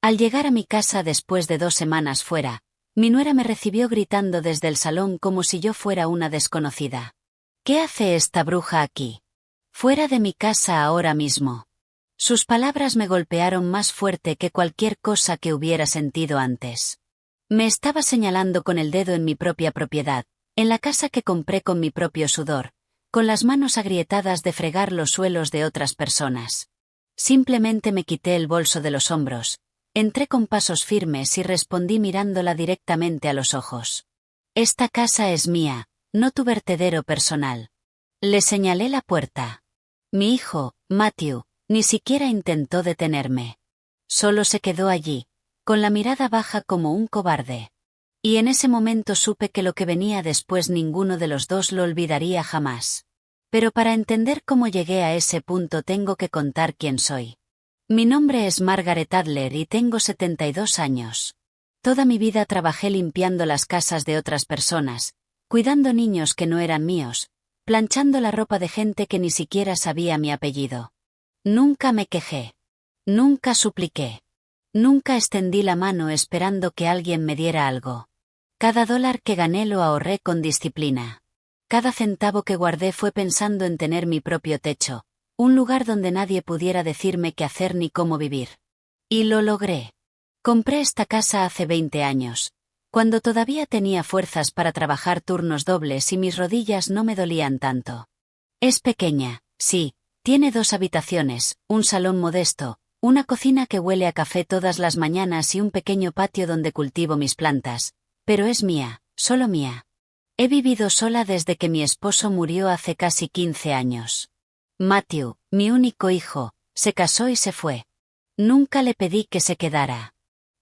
Al llegar a mi casa después de 2 semanas fuera, mi nuera me recibió gritando desde el salón como si yo fuera una desconocida. ¿Qué hace esta bruja aquí? Fuera de mi casa ahora mismo. Sus palabras me golpearon más fuerte que cualquier cosa que hubiera sentido antes. Me estaba señalando con el dedo en mi propia propiedad, en la casa que compré con mi propio sudor, con las manos agrietadas de fregar los suelos de otras personas. Simplemente me quité el bolso de los hombros, entré con pasos firmes y respondí mirándola directamente a los ojos. Esta casa es mía, no tu vertedero personal. Le señalé la puerta. Mi hijo, Matthew, ni siquiera intentó detenerme. Solo se quedó allí, con la mirada baja como un cobarde. Y en ese momento supe que lo que venía después ninguno de los dos lo olvidaría jamás. Pero para entender cómo llegué a ese punto tengo que contar quién soy. Mi nombre es Margaret Adler y tengo 72 años. Toda mi vida trabajé limpiando las casas de otras personas, cuidando niños que no eran míos, planchando la ropa de gente que ni siquiera sabía mi apellido. Nunca me quejé. Nunca supliqué. Nunca extendí la mano esperando que alguien me diera algo. Cada dólar que gané lo ahorré con disciplina. Cada centavo que guardé fue pensando en tener mi propio techo, un lugar donde nadie pudiera decirme qué hacer ni cómo vivir. Y lo logré. Compré esta casa hace 20 años, cuando todavía tenía fuerzas para trabajar turnos dobles y mis rodillas no me dolían tanto. Es pequeña, sí, tiene 2 habitaciones, un salón modesto, una cocina que huele a café todas las mañanas y un pequeño patio donde cultivo mis plantas, pero es mía, solo mía. He vivido sola desde que mi esposo murió hace casi 15 años. Matthew, mi único hijo, se casó y se fue. Nunca le pedí que se quedara.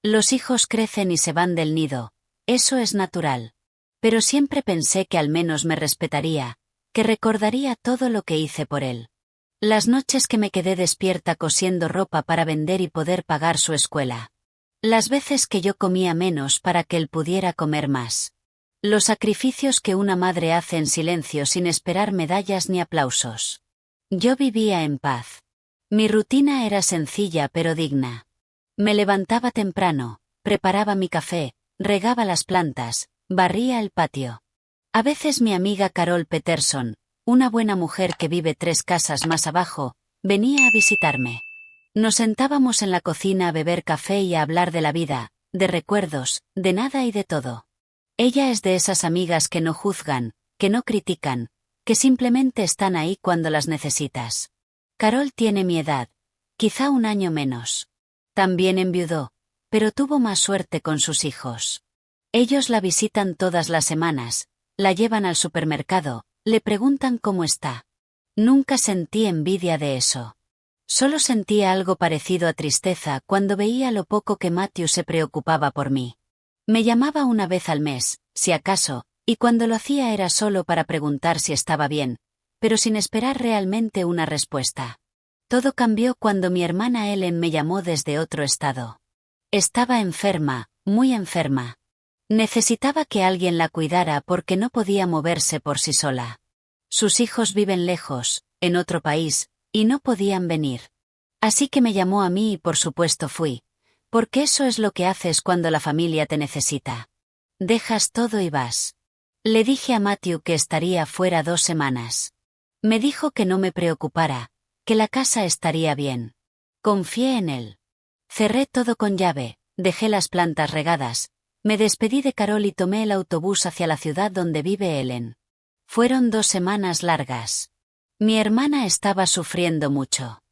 Los hijos crecen y se van del nido, eso es natural. Pero siempre pensé que al menos me respetaría, que recordaría todo lo que hice por él. Las noches que me quedé despierta cosiendo ropa para vender y poder pagar su escuela. Las veces que yo comía menos para que él pudiera comer más. Los sacrificios que una madre hace en silencio sin esperar medallas ni aplausos. Yo vivía en paz. Mi rutina era sencilla pero digna. Me levantaba temprano, preparaba mi café, regaba las plantas, barría el patio. A veces mi amiga Carol Peterson, una buena mujer que vive 3 casas más abajo, venía a visitarme. Nos sentábamos en la cocina a beber café y a hablar de la vida, de recuerdos, de nada y de todo. Ella es de esas amigas que no juzgan, que no critican, que simplemente están ahí cuando las necesitas. Carol tiene mi edad, quizá un año menos. También enviudó, pero tuvo más suerte con sus hijos. Ellos la visitan todas las semanas, la llevan al supermercado, le preguntan cómo está. Nunca sentí envidia de eso. Solo sentía algo parecido a tristeza cuando veía lo poco que Matthew se preocupaba por mí. Me llamaba una vez al mes, si acaso, y cuando lo hacía era solo para preguntar si estaba bien, pero sin esperar realmente una respuesta. Todo cambió cuando mi hermana Ellen me llamó desde otro estado. Estaba enferma, muy enferma. Necesitaba que alguien la cuidara porque no podía moverse por sí sola. Sus hijos viven lejos, en otro país, y no podían venir. Así que me llamó a mí y por supuesto fui, porque eso es lo que haces cuando la familia te necesita. Dejas todo y vas. Le dije a Matthew que estaría fuera 2 semanas. Me dijo que no me preocupara, que la casa estaría bien. Confié en él. Cerré todo con llave, dejé las plantas regadas, me despedí de Carol y tomé el autobús hacia la ciudad donde vive Ellen. Fueron 2 semanas largas. Mi hermana estaba sufriendo mucho.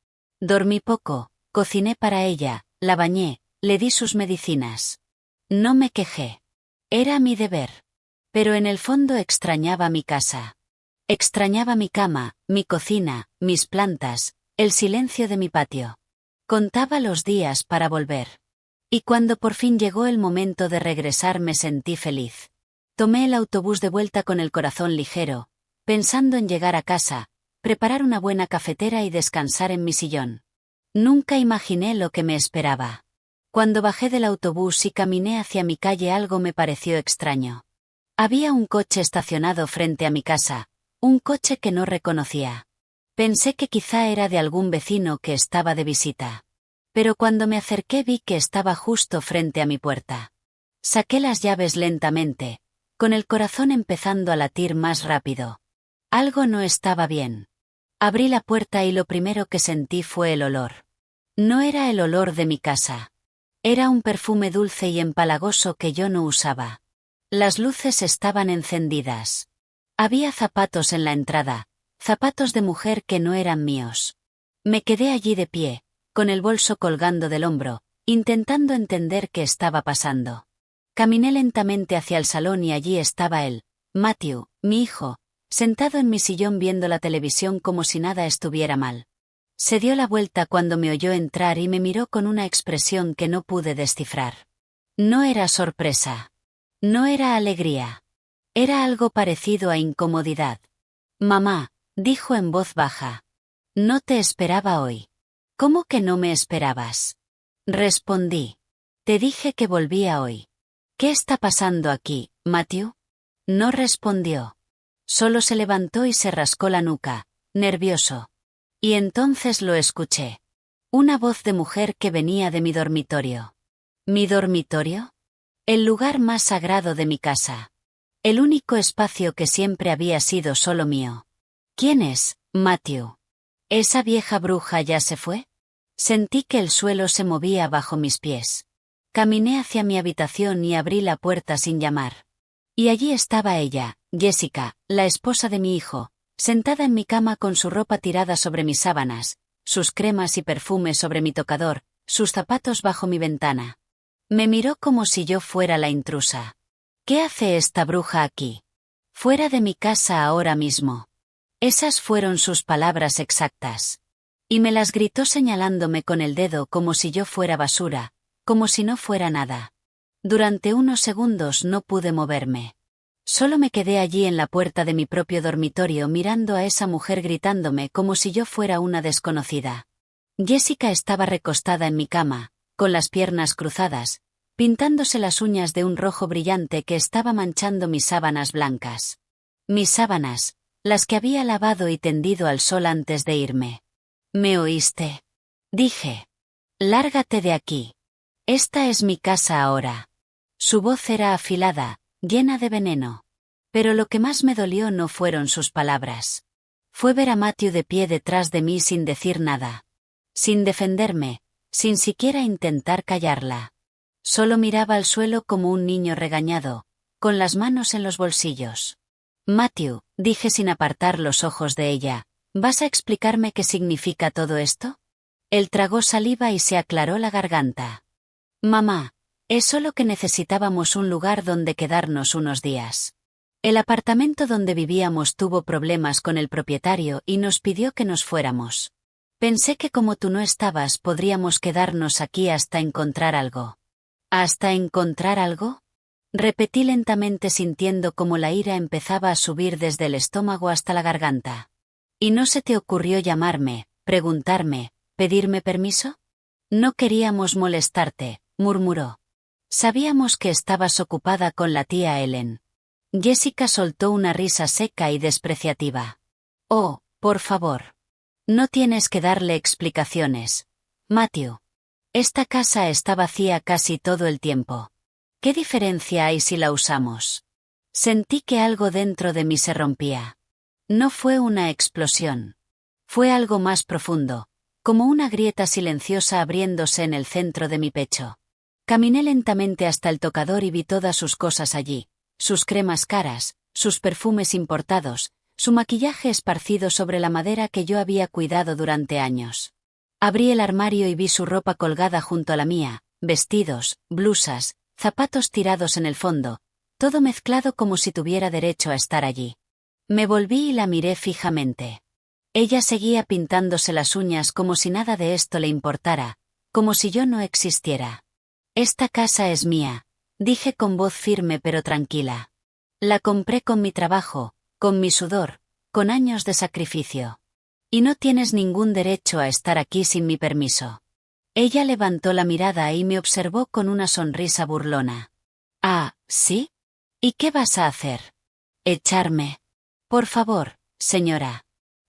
Dormí poco, cociné para ella, la bañé, le di sus medicinas. No me quejé. Era mi deber. Pero en el fondo extrañaba mi casa. Extrañaba mi cama, mi cocina, mis plantas, el silencio de mi patio. Contaba los días para volver. Y cuando por fin llegó el momento de regresar me sentí feliz. Tomé el autobús de vuelta con el corazón ligero, pensando en llegar a casa, preparar una buena cafetera y descansar en mi sillón. Nunca imaginé lo que me esperaba. Cuando bajé del autobús y caminé hacia mi calle algo me pareció extraño. Había un coche estacionado frente a mi casa, un coche que no reconocía. Pensé que quizá era de algún vecino que estaba de visita. Pero cuando me acerqué vi que estaba justo frente a mi puerta. Saqué las llaves lentamente, con el corazón empezando a latir más rápido. Algo no estaba bien. Abrí la puerta y lo primero que sentí fue el olor. No era el olor de mi casa. Era un perfume dulce y empalagoso que yo no usaba. Las luces estaban encendidas. Había zapatos en la entrada, zapatos de mujer que no eran míos. Me quedé allí de pie, con el bolso colgando del hombro, intentando entender qué estaba pasando. Caminé lentamente hacia el salón y allí estaba él, Matthew, mi hijo, sentado en mi sillón viendo la televisión como si nada estuviera mal. Se dio la vuelta cuando me oyó entrar y me miró con una expresión que no pude descifrar. No era sorpresa. No era alegría. Era algo parecido a incomodidad. Mamá, dijo en voz baja. No te esperaba hoy. ¿Cómo que no me esperabas? Respondí. Te dije que volvía hoy. ¿Qué está pasando aquí, Matthew? No respondió. Solo se levantó y se rascó la nuca, nervioso. Y entonces lo escuché. Una voz de mujer que venía de mi dormitorio. ¿Mi dormitorio? El lugar más sagrado de mi casa. El único espacio que siempre había sido solo mío. ¿Quién es, Matthew? ¿Esa vieja bruja ya se fue? Sentí que el suelo se movía bajo mis pies. Caminé hacia mi habitación y abrí la puerta sin llamar. Y allí estaba ella, Jessica, la esposa de mi hijo, sentada en mi cama con su ropa tirada sobre mis sábanas, sus cremas y perfumes sobre mi tocador, sus zapatos bajo mi ventana. Me miró como si yo fuera la intrusa. ¿Qué hace esta bruja aquí? Fuera de mi casa ahora mismo. Esas fueron sus palabras exactas. Y me las gritó señalándome con el dedo como si yo fuera basura, como si no fuera nada. Durante unos segundos no pude moverme. Solo me quedé allí en la puerta de mi propio dormitorio mirando a esa mujer gritándome como si yo fuera una desconocida. Jessica estaba recostada en mi cama, con las piernas cruzadas, pintándose las uñas de un rojo brillante que estaba manchando mis sábanas blancas. Mis sábanas, las que había lavado y tendido al sol antes de irme. ¿Me oíste? Dije. Lárgate de aquí. Esta es mi casa ahora. Su voz era afilada, llena de veneno. Pero lo que más me dolió no fueron sus palabras. Fue ver a Matthew de pie detrás de mí sin decir nada. Sin defenderme, sin siquiera intentar callarla. Solo miraba al suelo como un niño regañado, con las manos en los bolsillos. Matthew, dije sin apartar los ojos de ella, ¿vas a explicarme qué significa todo esto? Él tragó saliva y se aclaró la garganta. Mamá, es solo que necesitábamos un lugar donde quedarnos unos días. El apartamento donde vivíamos tuvo problemas con el propietario y nos pidió que nos fuéramos. Pensé que como tú no estabas podríamos quedarnos aquí hasta encontrar algo. ¿Hasta encontrar algo? Repetí lentamente sintiendo como la ira empezaba a subir desde el estómago hasta la garganta. ¿Y no se te ocurrió llamarme, preguntarme, pedirme permiso? No queríamos molestarte, murmuró. Sabíamos que estabas ocupada con la tía Ellen. Jessica soltó una risa seca y despreciativa. Oh, por favor. No tienes que darle explicaciones, Matthew. Esta casa está vacía casi todo el tiempo. ¿Qué diferencia hay si la usamos? Sentí que algo dentro de mí se rompía. No fue una explosión. Fue algo más profundo, como una grieta silenciosa abriéndose en el centro de mi pecho. Caminé lentamente hasta el tocador y vi todas sus cosas allí, sus cremas caras, sus perfumes importados, su maquillaje esparcido sobre la madera que yo había cuidado durante años. Abrí el armario y vi su ropa colgada junto a la mía, vestidos, blusas, zapatos tirados en el fondo, todo mezclado como si tuviera derecho a estar allí. Me volví y la miré fijamente. Ella seguía pintándose las uñas como si nada de esto le importara, como si yo no existiera. Esta casa es mía, dije con voz firme pero tranquila. La compré con mi trabajo, con mi sudor, con años de sacrificio. Y no tienes ningún derecho a estar aquí sin mi permiso. Ella levantó la mirada y me observó con una sonrisa burlona. Ah, ¿sí? ¿Y qué vas a hacer? Echarme. Por favor, señora.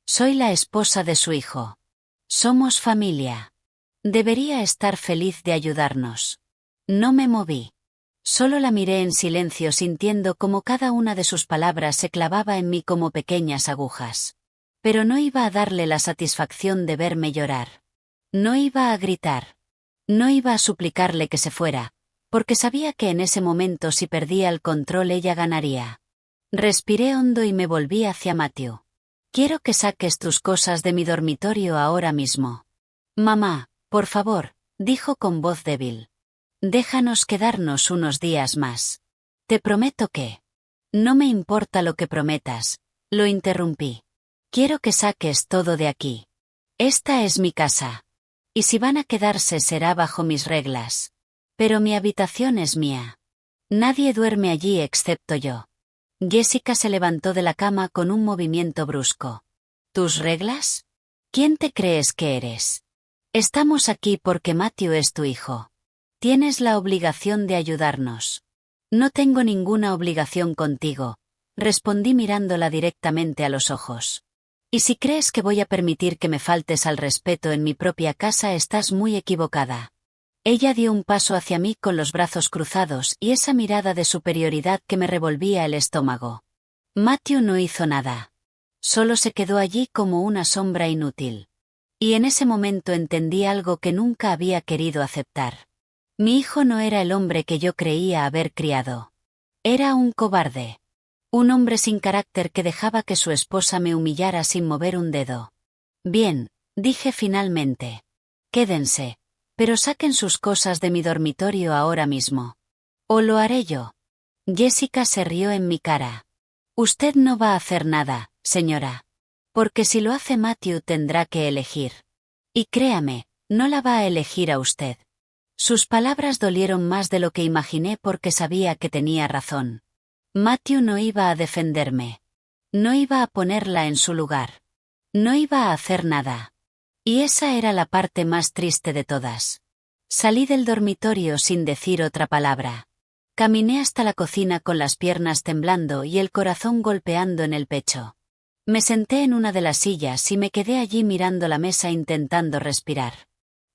Soy la esposa de su hijo. Somos familia. Debería estar feliz de ayudarnos. No me moví. Solo la miré en silencio sintiendo cómo cada una de sus palabras se clavaba en mí como pequeñas agujas. Pero no iba a darle la satisfacción de verme llorar. No iba a gritar. No iba a suplicarle que se fuera, porque sabía que en ese momento si perdía el control ella ganaría. Respiré hondo y me volví hacia Matthew. Quiero que saques tus cosas de mi dormitorio ahora mismo. Mamá, por favor, dijo con voz débil. Déjanos quedarnos unos días más. Te prometo que... No me importa lo que prometas, lo interrumpí. Quiero que saques todo de aquí. Esta es mi casa. Y si van a quedarse será bajo mis reglas. Pero mi habitación es mía. Nadie duerme allí excepto yo. Jessica se levantó de la cama con un movimiento brusco. ¿Tus reglas? ¿Quién te crees que eres? Estamos aquí porque Matthew es tu hijo. Tienes la obligación de ayudarnos. No tengo ninguna obligación contigo, respondí mirándola directamente a los ojos. Y si crees que voy a permitir que me faltes al respeto en mi propia casa estás muy equivocada. Ella dio un paso hacia mí con los brazos cruzados y esa mirada de superioridad que me revolvía el estómago. Matthew no hizo nada. Solo se quedó allí como una sombra inútil. Y en ese momento entendí algo que nunca había querido aceptar. Mi hijo no era el hombre que yo creía haber criado. Era un cobarde. Un hombre sin carácter que dejaba que su esposa me humillara sin mover un dedo. Bien, dije finalmente. Quédense, pero saquen sus cosas de mi dormitorio ahora mismo. O lo haré yo. Jessica se rió en mi cara. Usted no va a hacer nada, señora. Porque si lo hace Matthew tendrá que elegir. Y créame, no la va a elegir a usted. Sus palabras dolieron más de lo que imaginé porque sabía que tenía razón. Matthew no iba a defenderme. No iba a ponerla en su lugar. No iba a hacer nada. Y esa era la parte más triste de todas. Salí del dormitorio sin decir otra palabra. Caminé hasta la cocina con las piernas temblando y el corazón golpeando en el pecho. Me senté en una de las sillas y me quedé allí mirando la mesa intentando respirar.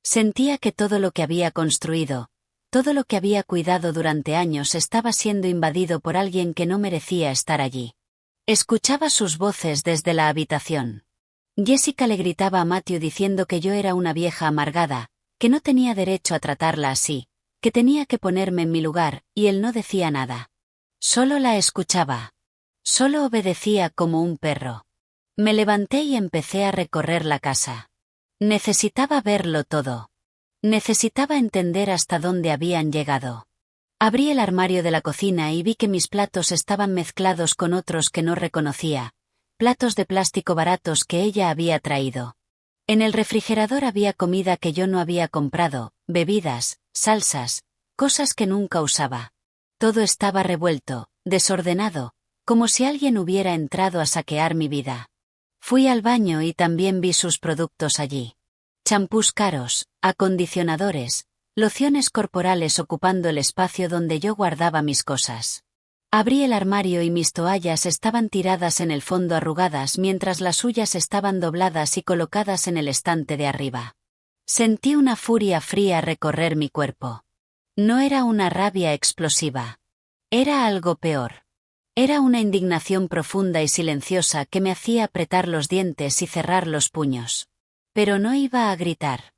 Sentía que todo lo que había construido, todo lo que había cuidado durante años estaba siendo invadido por alguien que no merecía estar allí. Escuchaba sus voces desde la habitación. Jessica le gritaba a Matthew diciendo que yo era una vieja amargada, que no tenía derecho a tratarla así, que tenía que ponerme en mi lugar, y él no decía nada. Solo la escuchaba. Solo obedecía como un perro. Me levanté y empecé a recorrer la casa. Necesitaba verlo todo. Necesitaba entender hasta dónde habían llegado. Abrí el armario de la cocina y vi que mis platos estaban mezclados con otros que no reconocía, platos de plástico baratos que ella había traído. En el refrigerador había comida que yo no había comprado, bebidas, salsas, cosas que nunca usaba. Todo estaba revuelto, desordenado, como si alguien hubiera entrado a saquear mi vida. Fui al baño y también vi sus productos allí. Champús caros, acondicionadores, lociones corporales ocupando el espacio donde yo guardaba mis cosas. Abrí el armario y mis toallas estaban tiradas en el fondo arrugadas mientras las suyas estaban dobladas y colocadas en el estante de arriba. Sentí una furia fría recorrer mi cuerpo. No era una rabia explosiva. Era algo peor. Era una indignación profunda y silenciosa que me hacía apretar los dientes y cerrar los puños. Pero no iba a gritar.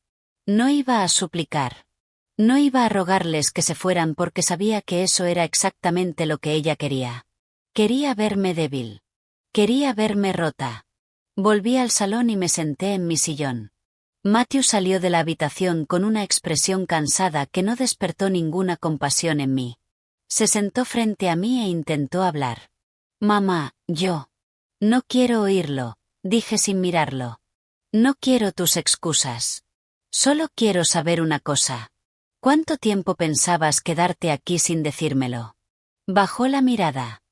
No iba a suplicar. No iba a rogarles que se fueran porque sabía que eso era exactamente lo que ella quería. Quería verme débil. Quería verme rota. Volví al salón y me senté en mi sillón. Matthew salió de la habitación con una expresión cansada que no despertó ninguna compasión en mí. Se sentó frente a mí e intentó hablar. Mamá, yo. No quiero oírlo, dije sin mirarlo. No quiero tus excusas. Solo quiero saber una cosa. ¿Cuánto tiempo pensabas quedarte aquí sin decírmelo? Bajó la mirada.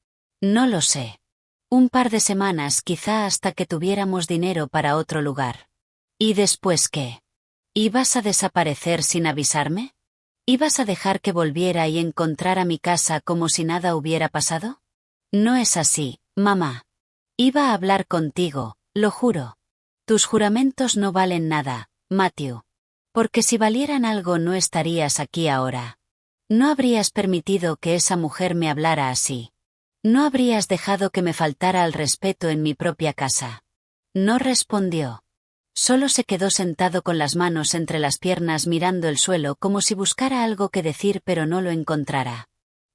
No lo sé. Un par de semanas quizá hasta que tuviéramos dinero para otro lugar. ¿Y después qué? ¿Ibas a desaparecer sin avisarme? ¿Ibas a dejar que volviera y encontrara mi casa como si nada hubiera pasado? No es así, mamá. Iba a hablar contigo, lo juro. Tus juramentos no valen nada, Matthew. Porque si valieran algo no estarías aquí ahora. No habrías permitido que esa mujer me hablara así. No habrías dejado que me faltara al respeto en mi propia casa. No respondió. Solo se quedó sentado con las manos entre las piernas mirando el suelo como si buscara algo que decir pero no lo encontrara.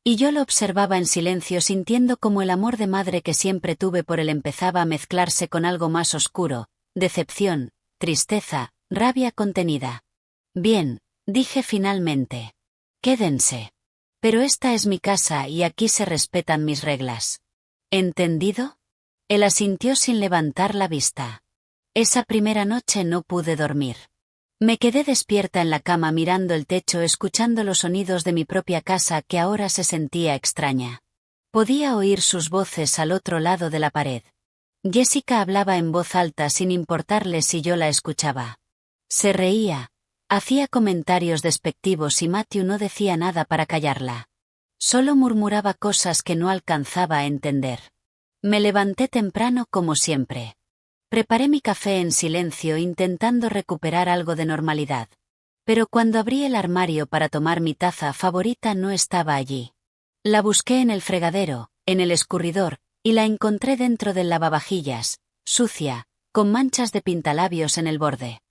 Y yo lo observaba en silencio sintiendo como el amor de madre que siempre tuve por él empezaba a mezclarse con algo más oscuro, decepción, tristeza, rabia contenida. Bien, dije finalmente. Quédense. Pero esta es mi casa y aquí se respetan mis reglas. ¿Entendido? Él asintió sin levantar la vista. Esa primera noche no pude dormir. Me quedé despierta en la cama mirando el techo escuchando los sonidos de mi propia casa que ahora se sentía extraña. Podía oír sus voces al otro lado de la pared. Jessica hablaba en voz alta sin importarle si yo la escuchaba. Se reía. Hacía comentarios despectivos y Matthew no decía nada para callarla. Solo murmuraba cosas que no alcanzaba a entender. Me levanté temprano como siempre. Preparé mi café en silencio intentando recuperar algo de normalidad. Pero cuando abrí el armario para tomar mi taza favorita no estaba allí. La busqué en el fregadero, en el escurridor, y la encontré dentro del lavavajillas, sucia, con manchas de pintalabios en el borde.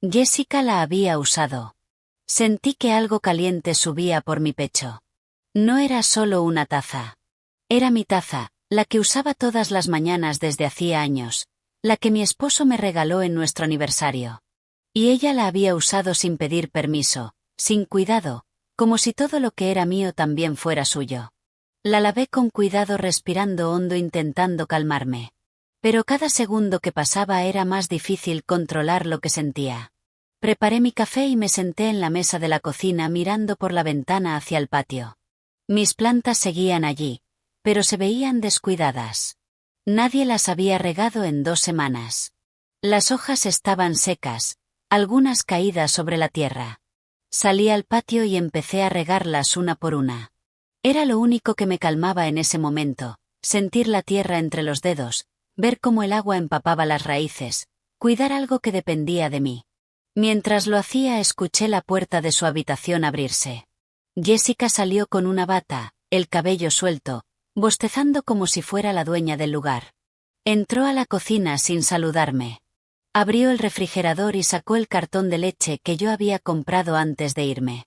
Jessica la había usado. Sentí que algo caliente subía por mi pecho. No era solo una taza. Era mi taza, la que usaba todas las mañanas desde hacía años, la que mi esposo me regaló en nuestro aniversario. Y ella la había usado sin pedir permiso, sin cuidado, como si todo lo que era mío también fuera suyo. La lavé con cuidado respirando hondo intentando calmarme. Pero cada segundo que pasaba era más difícil controlar lo que sentía. Preparé mi café y me senté en la mesa de la cocina mirando por la ventana hacia el patio. Mis plantas seguían allí, pero se veían descuidadas. Nadie las había regado en 2 semanas. Las hojas estaban secas, algunas caídas sobre la tierra. Salí al patio y empecé a regarlas una por una. Era lo único que me calmaba en ese momento, sentir la tierra entre los dedos, ver cómo el agua empapaba las raíces, cuidar algo que dependía de mí. Mientras lo hacía escuché la puerta de su habitación abrirse. Jessica salió con una bata, el cabello suelto, bostezando como si fuera la dueña del lugar. Entró a la cocina sin saludarme. Abrió el refrigerador y sacó el cartón de leche que yo había comprado antes de irme.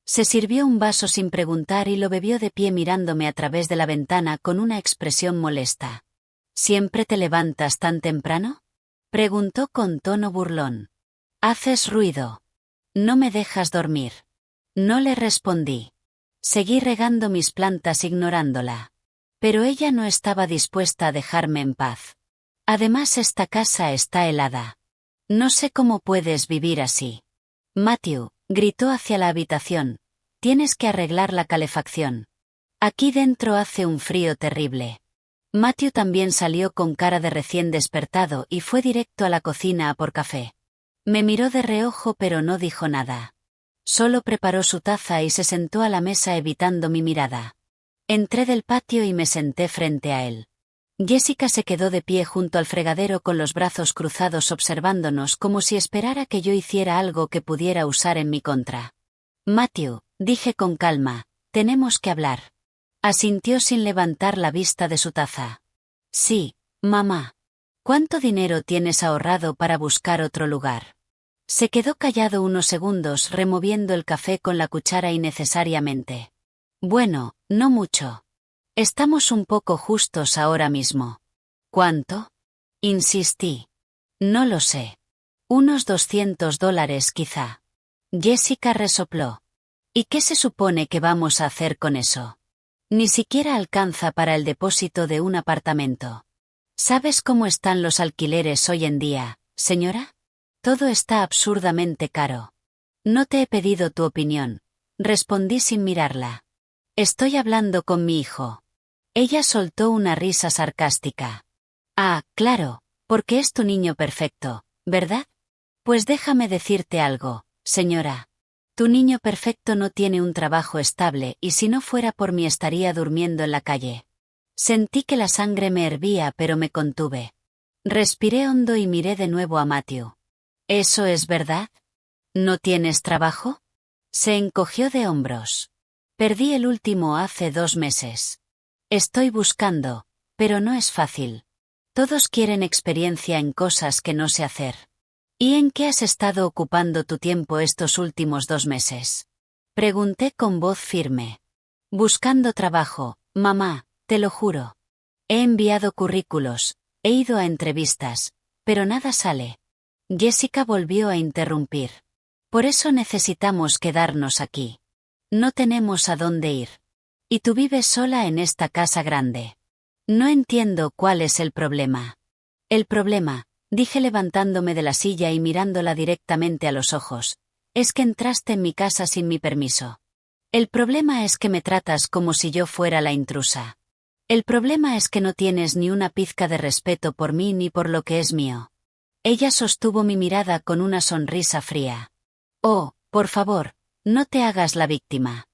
Se sirvió un vaso sin preguntar y lo bebió de pie mirándome a través de la ventana con una expresión molesta. ¿Siempre te levantas tan temprano?, preguntó con tono burlón. Haces ruido. No me dejas dormir. No le respondí. Seguí regando mis plantas ignorándola. Pero ella no estaba dispuesta a dejarme en paz. Además esta casa está helada. No sé cómo puedes vivir así. Matthew, gritó hacia la habitación, tienes que arreglar la calefacción. Aquí dentro hace un frío terrible. Matthew también salió con cara de recién despertado y fue directo a la cocina a por café. Me miró de reojo pero no dijo nada. Solo preparó su taza y se sentó a la mesa evitando mi mirada. Entré del patio y me senté frente a él. Jessica se quedó de pie junto al fregadero con los brazos cruzados observándonos como si esperara que yo hiciera algo que pudiera usar en mi contra. Matthew, dije con calma, tenemos que hablar. Asintió sin levantar la vista de su taza. Sí, mamá. ¿Cuánto dinero tienes ahorrado para buscar otro lugar? Se quedó callado unos segundos removiendo el café con la cuchara innecesariamente. Bueno, no mucho. Estamos un poco justos ahora mismo. ¿Cuánto? Insistí. No lo sé. Unos $200 quizá. Jessica resopló. ¿Y qué se supone que vamos a hacer con eso? Ni siquiera alcanza para el depósito de un apartamento. ¿Sabes cómo están los alquileres hoy en día, señora? Todo está absurdamente caro. No te he pedido tu opinión, respondí sin mirarla. Estoy hablando con mi hijo. Ella soltó una risa sarcástica. Ah, claro, porque es tu niño perfecto, ¿verdad? Pues déjame decirte algo, señora. Tu niño perfecto no tiene un trabajo estable y si no fuera por mí estaría durmiendo en la calle. Sentí que la sangre me hervía pero me contuve. Respiré hondo y miré de nuevo a Matthew. ¿Eso es verdad? ¿No tienes trabajo? Se encogió de hombros. Perdí el último hace 2 meses. Estoy buscando, pero no es fácil. Todos quieren experiencia en cosas que no sé hacer. ¿Y en qué has estado ocupando tu tiempo estos últimos 2 meses? Pregunté con voz firme. Buscando trabajo, mamá, te lo juro. He enviado currículos, he ido a entrevistas, pero nada sale. Jessica volvió a interrumpir. Por eso necesitamos quedarnos aquí. No tenemos a dónde ir. Y tú vives sola en esta casa grande. No entiendo cuál es el problema. El problema, dije levantándome de la silla y mirándola directamente a los ojos, es que entraste en mi casa sin mi permiso. El problema es que me tratas como si yo fuera la intrusa. El problema es que no tienes ni una pizca de respeto por mí ni por lo que es mío. Ella sostuvo mi mirada con una sonrisa fría. Oh, por favor, no te hagas la víctima.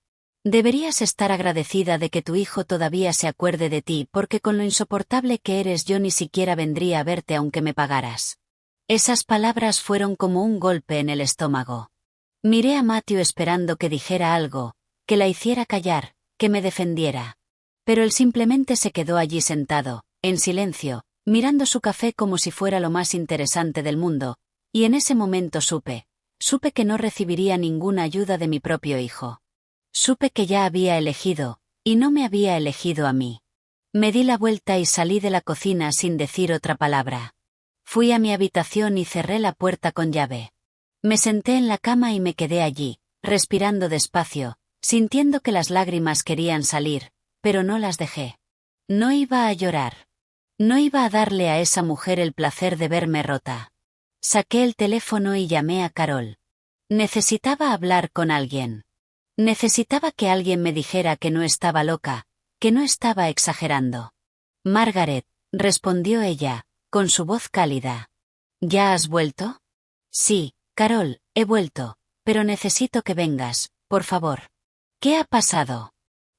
Deberías estar agradecida de que tu hijo todavía se acuerde de ti porque con lo insoportable que eres yo ni siquiera vendría a verte aunque me pagaras. Esas palabras fueron como un golpe en el estómago. Miré a Matthew esperando que dijera algo, que la hiciera callar, que me defendiera. Pero él simplemente se quedó allí sentado, en silencio, mirando su café como si fuera lo más interesante del mundo, y en ese momento supe que no recibiría ninguna ayuda de mi propio hijo. Supe que ya había elegido, y no me había elegido a mí. Me di la vuelta y salí de la cocina sin decir otra palabra. Fui a mi habitación y cerré la puerta con llave. Me senté en la cama y me quedé allí, respirando despacio, sintiendo que las lágrimas querían salir, pero no las dejé. No iba a llorar. No iba a darle a esa mujer el placer de verme rota. Saqué el teléfono y llamé a Carol. Necesitaba hablar con alguien. Necesitaba que alguien me dijera que no estaba loca, que no estaba exagerando. Margaret, respondió ella, con su voz cálida. ¿Ya has vuelto? Sí, Carol, he vuelto, pero necesito que vengas, por favor. ¿Qué ha pasado?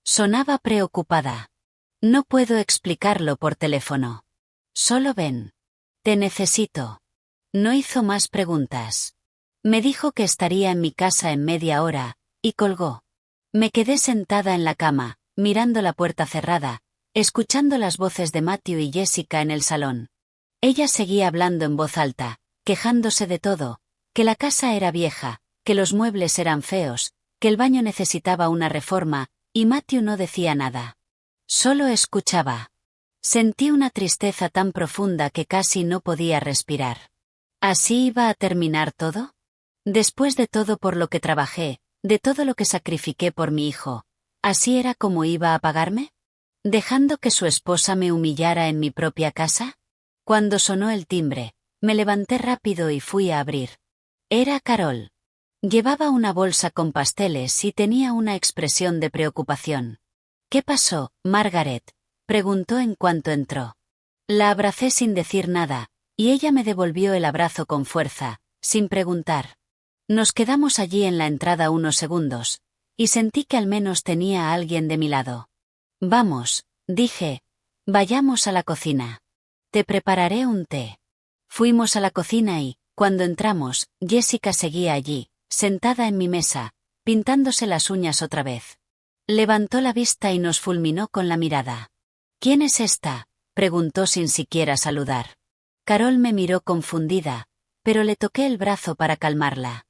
Sonaba preocupada. No puedo explicarlo por teléfono. Solo ven. Te necesito. No hizo más preguntas. Me dijo que estaría en mi casa en media hora, y colgó. Me quedé sentada en la cama, mirando la puerta cerrada, escuchando las voces de Matthew y Jessica en el salón. Ella seguía hablando en voz alta, quejándose de todo, que la casa era vieja, que los muebles eran feos, que el baño necesitaba una reforma, y Matthew no decía nada. Solo escuchaba. Sentí una tristeza tan profunda que casi no podía respirar. ¿Así iba a terminar todo? Después de todo por lo que trabajé, de todo lo que sacrifiqué por mi hijo, ¿así era como iba a pagarme? ¿Dejando que su esposa me humillara en mi propia casa? Cuando sonó el timbre, me levanté rápido y fui a abrir. Era Carol. Llevaba una bolsa con pasteles y tenía una expresión de preocupación. ¿Qué pasó, Margaret?, preguntó en cuanto entró. La abracé sin decir nada, y ella me devolvió el abrazo con fuerza, sin preguntar. Nos quedamos allí en la entrada unos segundos, y sentí que al menos tenía a alguien de mi lado. Vamos, dije, vayamos a la cocina. Te prepararé un té. Fuimos a la cocina y, cuando entramos, Jessica seguía allí, sentada en mi mesa, pintándose las uñas otra vez. Levantó la vista y nos fulminó con la mirada. ¿Quién es esta?, preguntó sin siquiera saludar. Carol me miró confundida, pero le toqué el brazo para calmarla.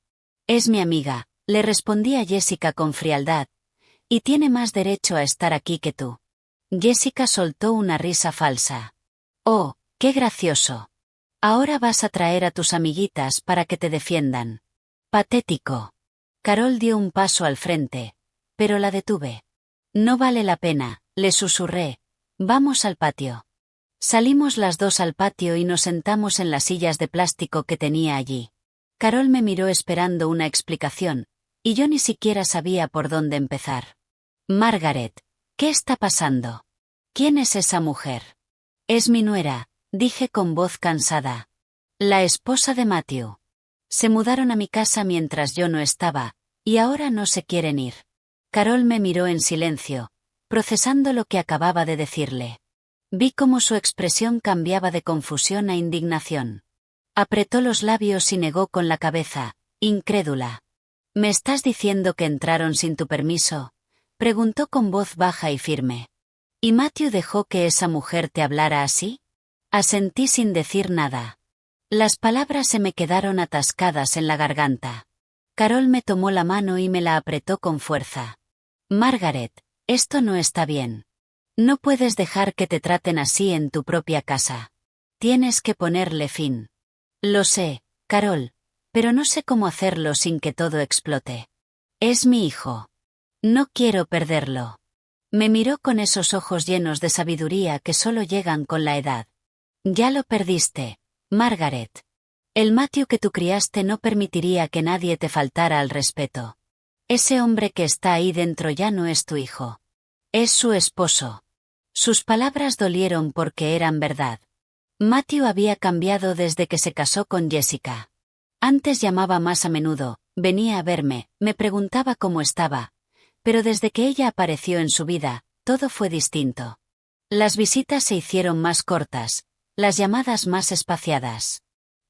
Es mi amiga, le respondí a Jessica con frialdad, y tiene más derecho a estar aquí que tú. Jessica soltó una risa falsa. Oh, qué gracioso. Ahora vas a traer a tus amiguitas para que te defiendan. Patético. Carol dio un paso al frente, pero la detuve. No vale la pena, le susurré. Vamos al patio. Salimos las dos al patio y nos sentamos en las sillas de plástico que tenía allí. Carol me miró esperando una explicación, y yo ni siquiera sabía por dónde empezar. Margaret, ¿qué está pasando? ¿Quién es esa mujer? Es mi nuera, dije con voz cansada. La esposa de Matthew. Se mudaron a mi casa mientras yo no estaba, y ahora no se quieren ir. Carol me miró en silencio, procesando lo que acababa de decirle. Vi cómo su expresión cambiaba de confusión a indignación. Apretó los labios y negó con la cabeza, incrédula. ¿Me estás diciendo que entraron sin tu permiso?, preguntó con voz baja y firme. ¿Y Matthew dejó que esa mujer te hablara así? Asentí sin decir nada. Las palabras se me quedaron atascadas en la garganta. Carol me tomó la mano y me la apretó con fuerza. Margaret, esto no está bien. No puedes dejar que te traten así en tu propia casa. Tienes que ponerle fin. Lo sé, Carol, pero no sé cómo hacerlo sin que todo explote. Es mi hijo. No quiero perderlo. Me miró con esos ojos llenos de sabiduría que solo llegan con la edad. Ya lo perdiste, Margaret. El Matthew que tú criaste no permitiría que nadie te faltara al respeto. Ese hombre que está ahí dentro ya no es tu hijo. Es su esposo. Sus palabras dolieron porque eran verdad. Matthew había cambiado desde que se casó con Jessica. Antes llamaba más a menudo, venía a verme, me preguntaba cómo estaba. Pero desde que ella apareció en su vida, todo fue distinto. Las visitas se hicieron más cortas, las llamadas más espaciadas.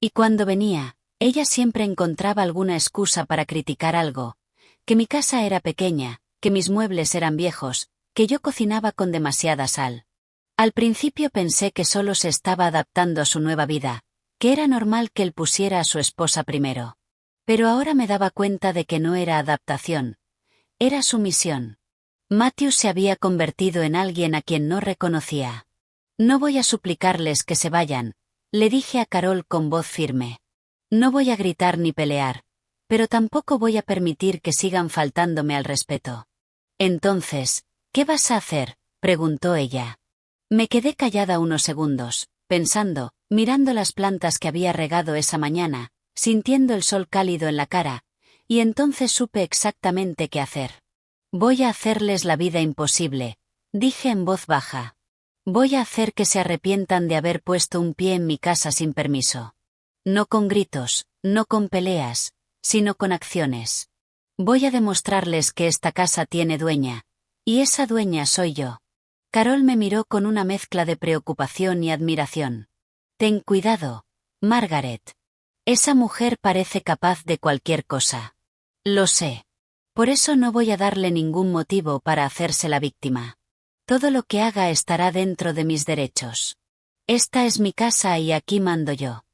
Y cuando venía, ella siempre encontraba alguna excusa para criticar algo. Que mi casa era pequeña, que mis muebles eran viejos, que yo cocinaba con demasiada sal. Al principio pensé que solo se estaba adaptando a su nueva vida, que era normal que él pusiera a su esposa primero. Pero ahora me daba cuenta de que no era adaptación. Era su misión. Matthew se había convertido en alguien a quien no reconocía. No voy a suplicarles que se vayan, le dije a Carol con voz firme. No voy a gritar ni pelear, pero tampoco voy a permitir que sigan faltándome al respeto. Entonces, ¿qué vas a hacer?, preguntó ella. Me quedé callada unos segundos, pensando, mirando las plantas que había regado esa mañana, sintiendo el sol cálido en la cara, y entonces supe exactamente qué hacer. Voy a hacerles la vida imposible, dije en voz baja. Voy a hacer que se arrepientan de haber puesto un pie en mi casa sin permiso. No con gritos, no con peleas, sino con acciones. Voy a demostrarles que esta casa tiene dueña, y esa dueña soy yo. Carol me miró con una mezcla de preocupación y admiración. Ten cuidado, Margaret. Esa mujer parece capaz de cualquier cosa. Lo sé. Por eso no voy a darle ningún motivo para hacerse la víctima. Todo lo que haga estará dentro de mis derechos. Esta es mi casa y aquí mando yo.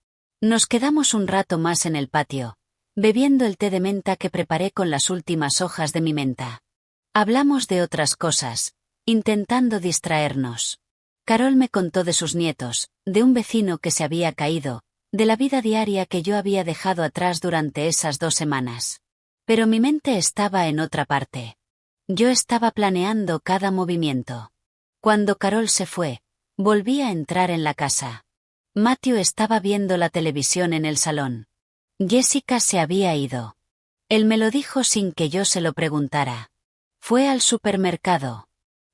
Nos quedamos un rato más en el patio, bebiendo el té de menta que preparé con las últimas hojas de mi menta. Hablamos de otras cosas, intentando distraernos. Carol me contó de sus nietos, de un vecino que se había caído, de la vida diaria que yo había dejado atrás durante esas 2 semanas. Pero mi mente estaba en otra parte. Yo estaba planeando cada movimiento. Cuando Carol se fue, volví a entrar en la casa. Matthew estaba viendo la televisión en el salón. Jessica se había ido. Él me lo dijo sin que yo se lo preguntara. Fue al supermercado.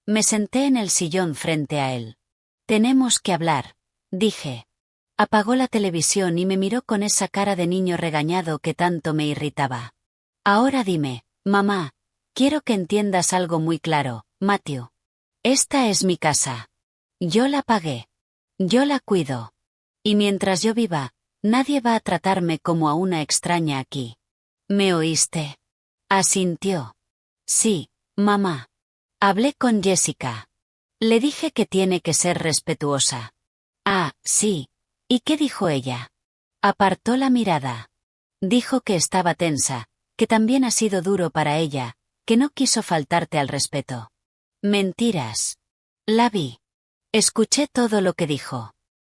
Me senté en el sillón frente a él. Tenemos que hablar, dije. Apagó la televisión y me miró con esa cara de niño regañado que tanto me irritaba. Ahora dime, mamá, quiero que entiendas algo muy claro, Matthew. Esta es mi casa. Yo la pagué. Yo la cuido. Y mientras yo viva, nadie va a tratarme como a una extraña aquí. ¿Me oíste? Asintió. Sí, mamá. Hablé con Jessica. Le dije que tiene que ser respetuosa. Ah, sí. ¿Y qué dijo ella? Apartó la mirada. Dijo que estaba tensa, que también ha sido duro para ella, que no quiso faltarte al respeto. Mentiras. La vi. Escuché todo lo que dijo.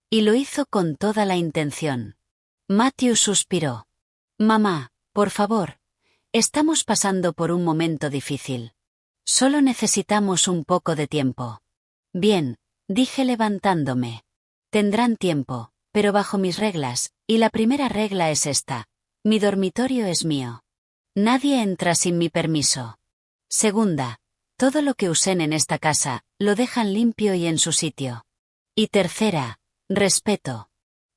Y lo hizo con toda la intención. Matthew suspiró. Mamá, por favor. Estamos pasando por un momento difícil. Solo necesitamos un poco de tiempo. Bien, dije levantándome. Tendrán tiempo, pero bajo mis reglas, y la primera regla es esta. Mi dormitorio es mío. Nadie entra sin mi permiso. Segunda, todo lo que usen en esta casa, lo dejan limpio y en su sitio. Y tercera, respeto.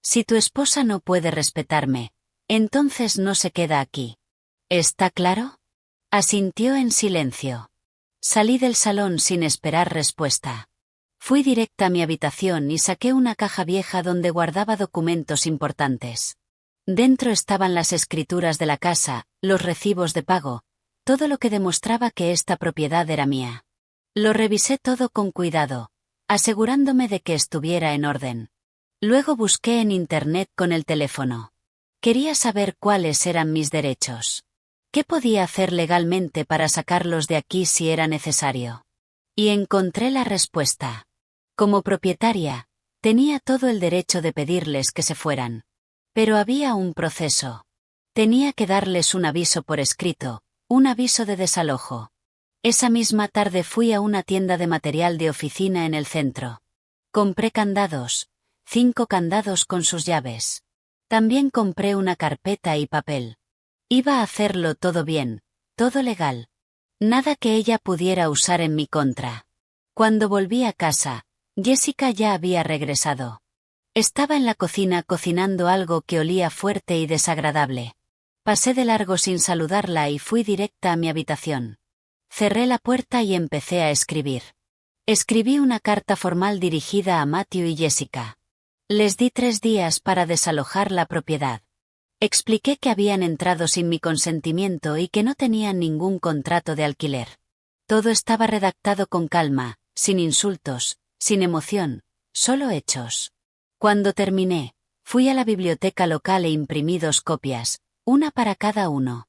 Si tu esposa no puede respetarme, entonces no se queda aquí. ¿Está claro? Asintió en silencio. Salí del salón sin esperar respuesta. Fui directa a mi habitación y saqué una caja vieja donde guardaba documentos importantes. Dentro estaban las escrituras de la casa, los recibos de pago, todo lo que demostraba que esta propiedad era mía. Lo revisé todo con cuidado, asegurándome de que estuviera en orden. Luego busqué en Internet con el teléfono. Quería saber cuáles eran mis derechos. ¿Qué podía hacer legalmente para sacarlos de aquí si era necesario? Y encontré la respuesta. Como propietaria, tenía todo el derecho de pedirles que se fueran. Pero había un proceso. Tenía que darles un aviso por escrito, un aviso de desalojo. Esa misma tarde fui a una tienda de material de oficina en el centro. Compré candados, 5 candados con sus llaves. También compré una carpeta y papel. Iba a hacerlo todo bien, todo legal. Nada que ella pudiera usar en mi contra. Cuando volví a casa, Jessica ya había regresado. Estaba en la cocina cocinando algo que olía fuerte y desagradable. Pasé de largo sin saludarla y fui directa a mi habitación. Cerré la puerta y empecé a escribir. Escribí una carta formal dirigida a Matthew y Jessica. Les di 3 días para desalojar la propiedad. Expliqué que habían entrado sin mi consentimiento y que no tenían ningún contrato de alquiler. Todo estaba redactado con calma, sin insultos, sin emoción, solo hechos. Cuando terminé, fui a la biblioteca local e imprimí 2 copias, una para cada uno.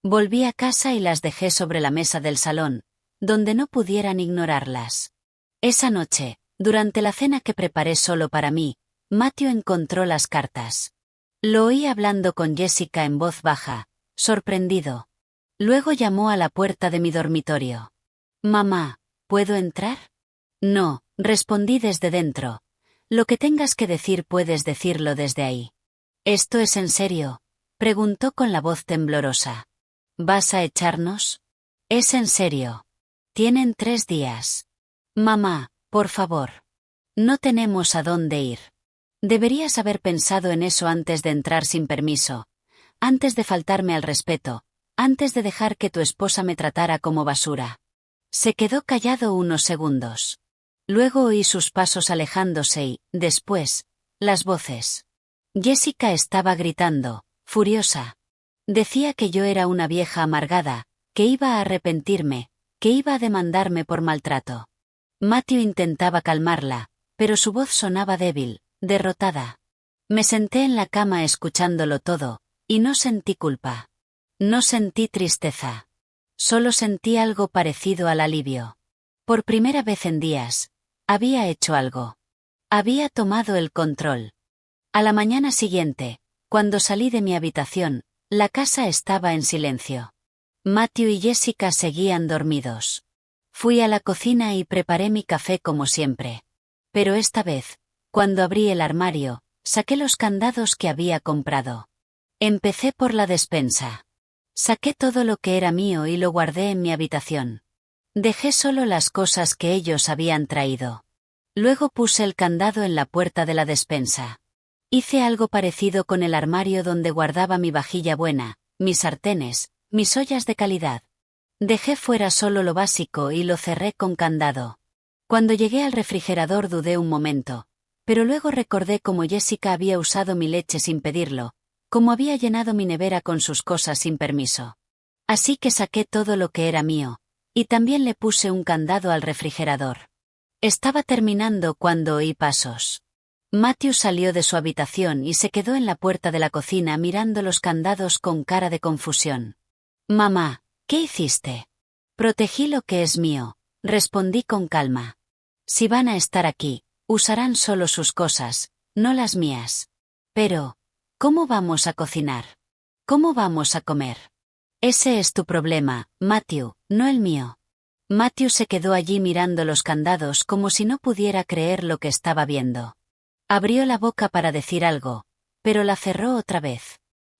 Volví a casa y las dejé sobre la mesa del salón, donde no pudieran ignorarlas. Esa noche, durante la cena que preparé solo para mí, Matthew encontró las cartas. Lo oí hablando con Jessica en voz baja, sorprendido. Luego llamó a la puerta de mi dormitorio. «Mamá, ¿puedo entrar?» «No», respondí desde dentro. «Lo que tengas que decir puedes decirlo desde ahí». «¿Esto es en serio?», preguntó con la voz temblorosa. «¿Vas a echarnos?» «Es en serio. Tienen 3 días». «Mamá, por favor. No tenemos a dónde ir. Deberías haber pensado en eso antes de entrar sin permiso, antes de faltarme al respeto, antes de dejar que tu esposa me tratara como basura». Se quedó callado unos segundos. Luego oí sus pasos alejándose y, después, las voces. Jessica estaba gritando, furiosa. Decía que yo era una vieja amargada, que iba a arrepentirme, que iba a demandarme por maltrato. Matthew intentaba calmarla, pero su voz sonaba débil, derrotada. Me senté en la cama escuchándolo todo, y no sentí culpa. No sentí tristeza. Solo sentí algo parecido al alivio. Por primera vez en días, había hecho algo. Había tomado el control. A la mañana siguiente, cuando salí de mi habitación, la casa estaba en silencio. Matthew y Jessica seguían dormidos. Fui a la cocina y preparé mi café como siempre. Pero esta vez, cuando abrí el armario, saqué los candados que había comprado. Empecé por la despensa. Saqué todo lo que era mío y lo guardé en mi habitación. Dejé solo las cosas que ellos habían traído. Luego puse el candado en la puerta de la despensa. Hice algo parecido con el armario donde guardaba mi vajilla buena, mis sartenes, mis ollas de calidad. Dejé fuera solo lo básico y lo cerré con candado. Cuando llegué al refrigerador dudé un momento, pero luego recordé cómo Jessica había usado mi leche sin pedirlo, cómo había llenado mi nevera con sus cosas sin permiso. Así que saqué todo lo que era mío, y también le puse un candado al refrigerador. Estaba terminando cuando oí pasos. Matthew salió de su habitación y se quedó en la puerta de la cocina mirando los candados con cara de confusión. «Mamá, ¿qué hiciste?» «Protegí lo que es mío», respondí con calma. «Si van a estar aquí, usarán solo sus cosas, no las mías». «Pero, ¿cómo vamos a cocinar? ¿Cómo vamos a comer?» «Ese es tu problema, Matthew, no el mío». Matthew se quedó allí mirando los candados como si no pudiera creer lo que estaba viendo. Abrió la boca para decir algo, pero la cerró otra vez.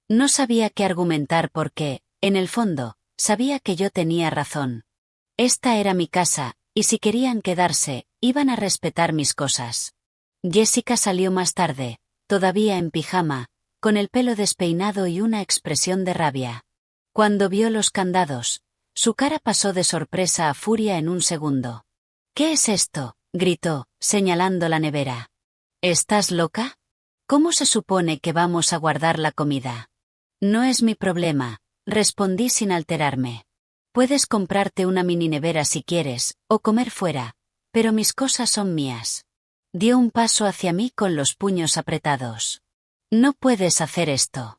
No sabía qué argumentar porque, en el fondo, sabía que yo tenía razón. Esta era mi casa, y si querían quedarse, iban a respetar mis cosas. Jessica salió más tarde, todavía en pijama, con el pelo despeinado y una expresión de rabia. Cuando vio los candados, su cara pasó de sorpresa a furia en un segundo. «¿Qué es esto?», gritó, señalando la nevera. «¿Estás loca? ¿Cómo se supone que vamos a guardar la comida? No es mi problema, respondí sin alterarme. Puedes comprarte una mini nevera si quieres, o comer fuera, pero mis cosas son mías. Dio un paso hacia mí con los puños apretados. No puedes hacer esto.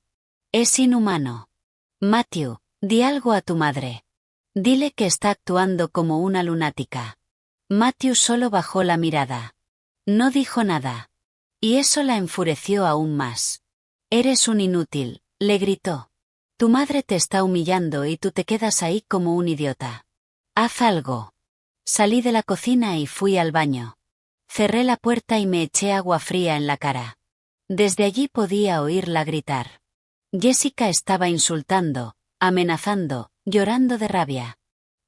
Es inhumano. Matthew, di algo a tu madre. Dile que está actuando como una lunática. Matthew solo bajó la mirada. No dijo nada. Y eso la enfureció aún más. Eres un inútil, le gritó. Tu madre te está humillando y tú te quedas ahí como un idiota. Haz algo. Salí de la cocina y fui al baño. Cerré la puerta y me eché agua fría en la cara. Desde allí podía oírla gritar. Jessica estaba insultando, amenazando, llorando de rabia.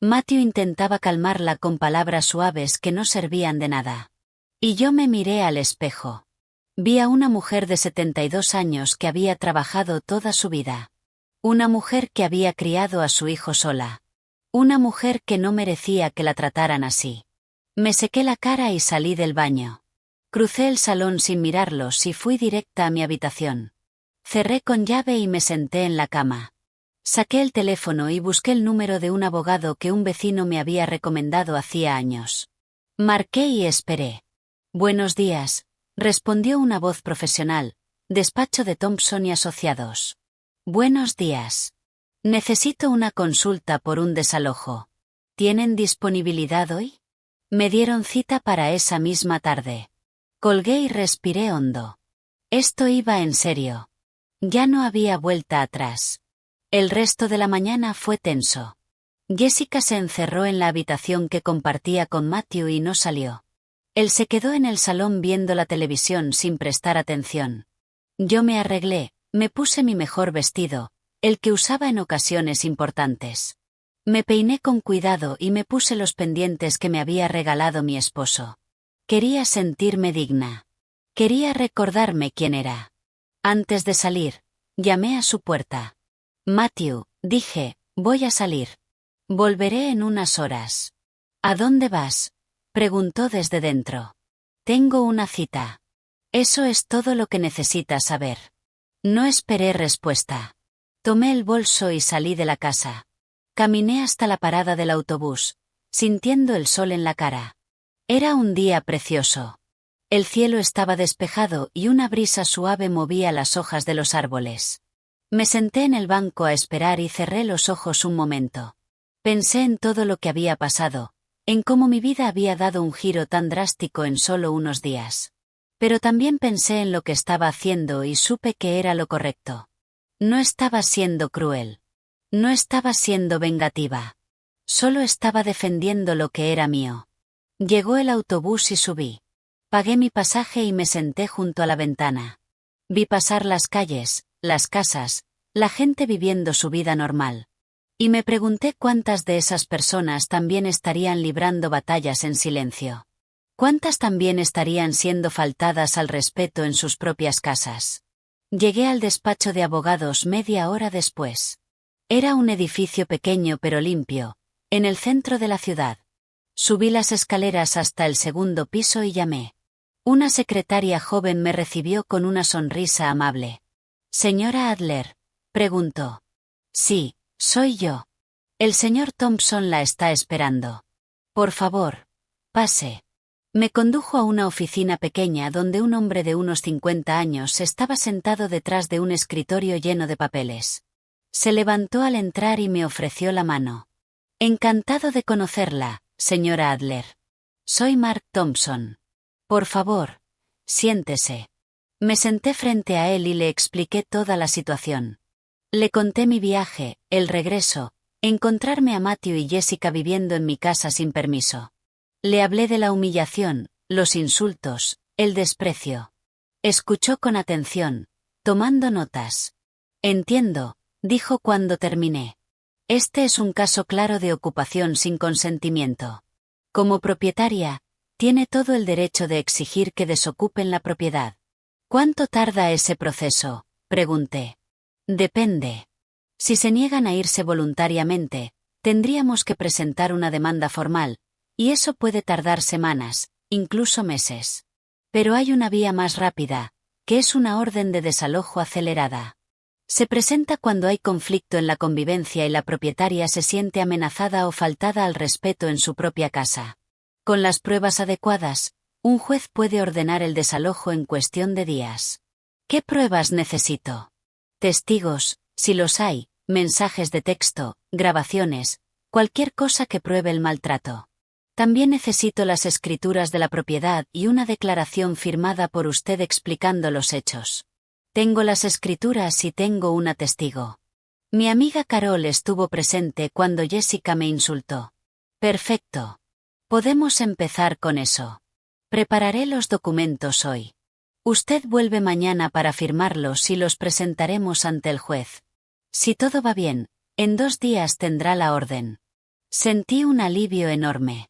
Matthew intentaba calmarla con palabras suaves que no servían de nada. Y yo me miré al espejo. Vi a una mujer de 72 años que había trabajado toda su vida. Una mujer que había criado a su hijo sola. Una mujer que no merecía que la trataran así. Me sequé la cara y salí del baño. Crucé el salón sin mirarlos y fui directa a mi habitación. Cerré con llave y me senté en la cama. Saqué el teléfono y busqué el número de un abogado que un vecino me había recomendado hacía años. Marqué y esperé. Buenos días, respondió una voz profesional, despacho de Thompson y Asociados. Buenos días. Necesito una consulta por un desalojo. ¿Tienen disponibilidad hoy? Me dieron cita para esa misma tarde. Colgué y respiré hondo. Esto iba en serio. Ya no había vuelta atrás. El resto de la mañana fue tenso. Jessica se encerró en la habitación que compartía con Matthew y no salió. Él se quedó en el salón viendo la televisión sin prestar atención. Yo me arreglé, me puse mi mejor vestido, el que usaba en ocasiones importantes. Me peiné con cuidado y me puse los pendientes que me había regalado mi esposo. Quería sentirme digna. Quería recordarme quién era. Antes de salir, llamé a su puerta. Matthew, dije, voy a salir. Volveré en unas horas. ¿A dónde vas? Preguntó desde dentro. Tengo una cita. Eso es todo lo que necesitas saber. No esperé respuesta. Tomé el bolso y salí de la casa. Caminé hasta la parada del autobús, sintiendo el sol en la cara. Era un día precioso. El cielo estaba despejado y una brisa suave movía las hojas de los árboles. Me senté en el banco a esperar y cerré los ojos un momento. Pensé en todo lo que había pasado, en cómo mi vida había dado un giro tan drástico en solo unos días. Pero también pensé en lo que estaba haciendo y supe que era lo correcto. No estaba siendo cruel. No estaba siendo vengativa. Solo estaba defendiendo lo que era mío. Llegó el autobús y subí. Pagué mi pasaje y me senté junto a la ventana. Vi pasar las calles, las casas, la gente viviendo su vida normal. Y me pregunté cuántas de esas personas también estarían librando batallas en silencio. ¿Cuántas también estarían siendo faltadas al respeto en sus propias casas? Llegué al despacho de abogados media hora después. Era un edificio pequeño pero limpio, en el centro de la ciudad. Subí las escaleras hasta el segundo piso y llamé. Una secretaria joven me recibió con una sonrisa amable. «¿Señora Adler?», preguntó. «Sí, soy yo. El señor Thompson la está esperando. Por favor, pase». Me condujo a una oficina pequeña donde un hombre de unos 50 años estaba sentado detrás de un escritorio lleno de papeles. Se levantó al entrar y me ofreció la mano. «Encantado de conocerla, señora Adler. Soy Mark Thompson. Por favor, siéntese». Me senté frente a él y le expliqué toda la situación. Le conté mi viaje, el regreso, encontrarme a Matthew y Jessica viviendo en mi casa sin permiso. Le hablé de la humillación, los insultos, el desprecio. Escuchó con atención, tomando notas. «Entiendo», dijo cuando terminé. «Este es un caso claro de ocupación sin consentimiento. Como propietaria, tiene todo el derecho de exigir que desocupen la propiedad». «¿Cuánto tarda ese proceso?», pregunté. «Depende. Si se niegan a irse voluntariamente, tendríamos que presentar una demanda formal, y eso puede tardar semanas, incluso meses. Pero hay una vía más rápida, que es una orden de desalojo acelerada. Se presenta cuando hay conflicto en la convivencia y la propietaria se siente amenazada o faltada al respeto en su propia casa. Con las pruebas adecuadas, un juez puede ordenar el desalojo en cuestión de días. ¿Qué pruebas necesito? Testigos, si los hay, mensajes de texto, grabaciones, cualquier cosa que pruebe el maltrato. También necesito las escrituras de la propiedad y una declaración firmada por usted explicando los hechos. Tengo las escrituras y tengo una testigo. Mi amiga Carol estuvo presente cuando Jessica me insultó. Perfecto. Podemos empezar con eso. Prepararé los documentos hoy. Usted vuelve mañana para firmarlos y los presentaremos ante el juez. Si todo va bien, en 2 días tendrá la orden. Sentí un alivio enorme.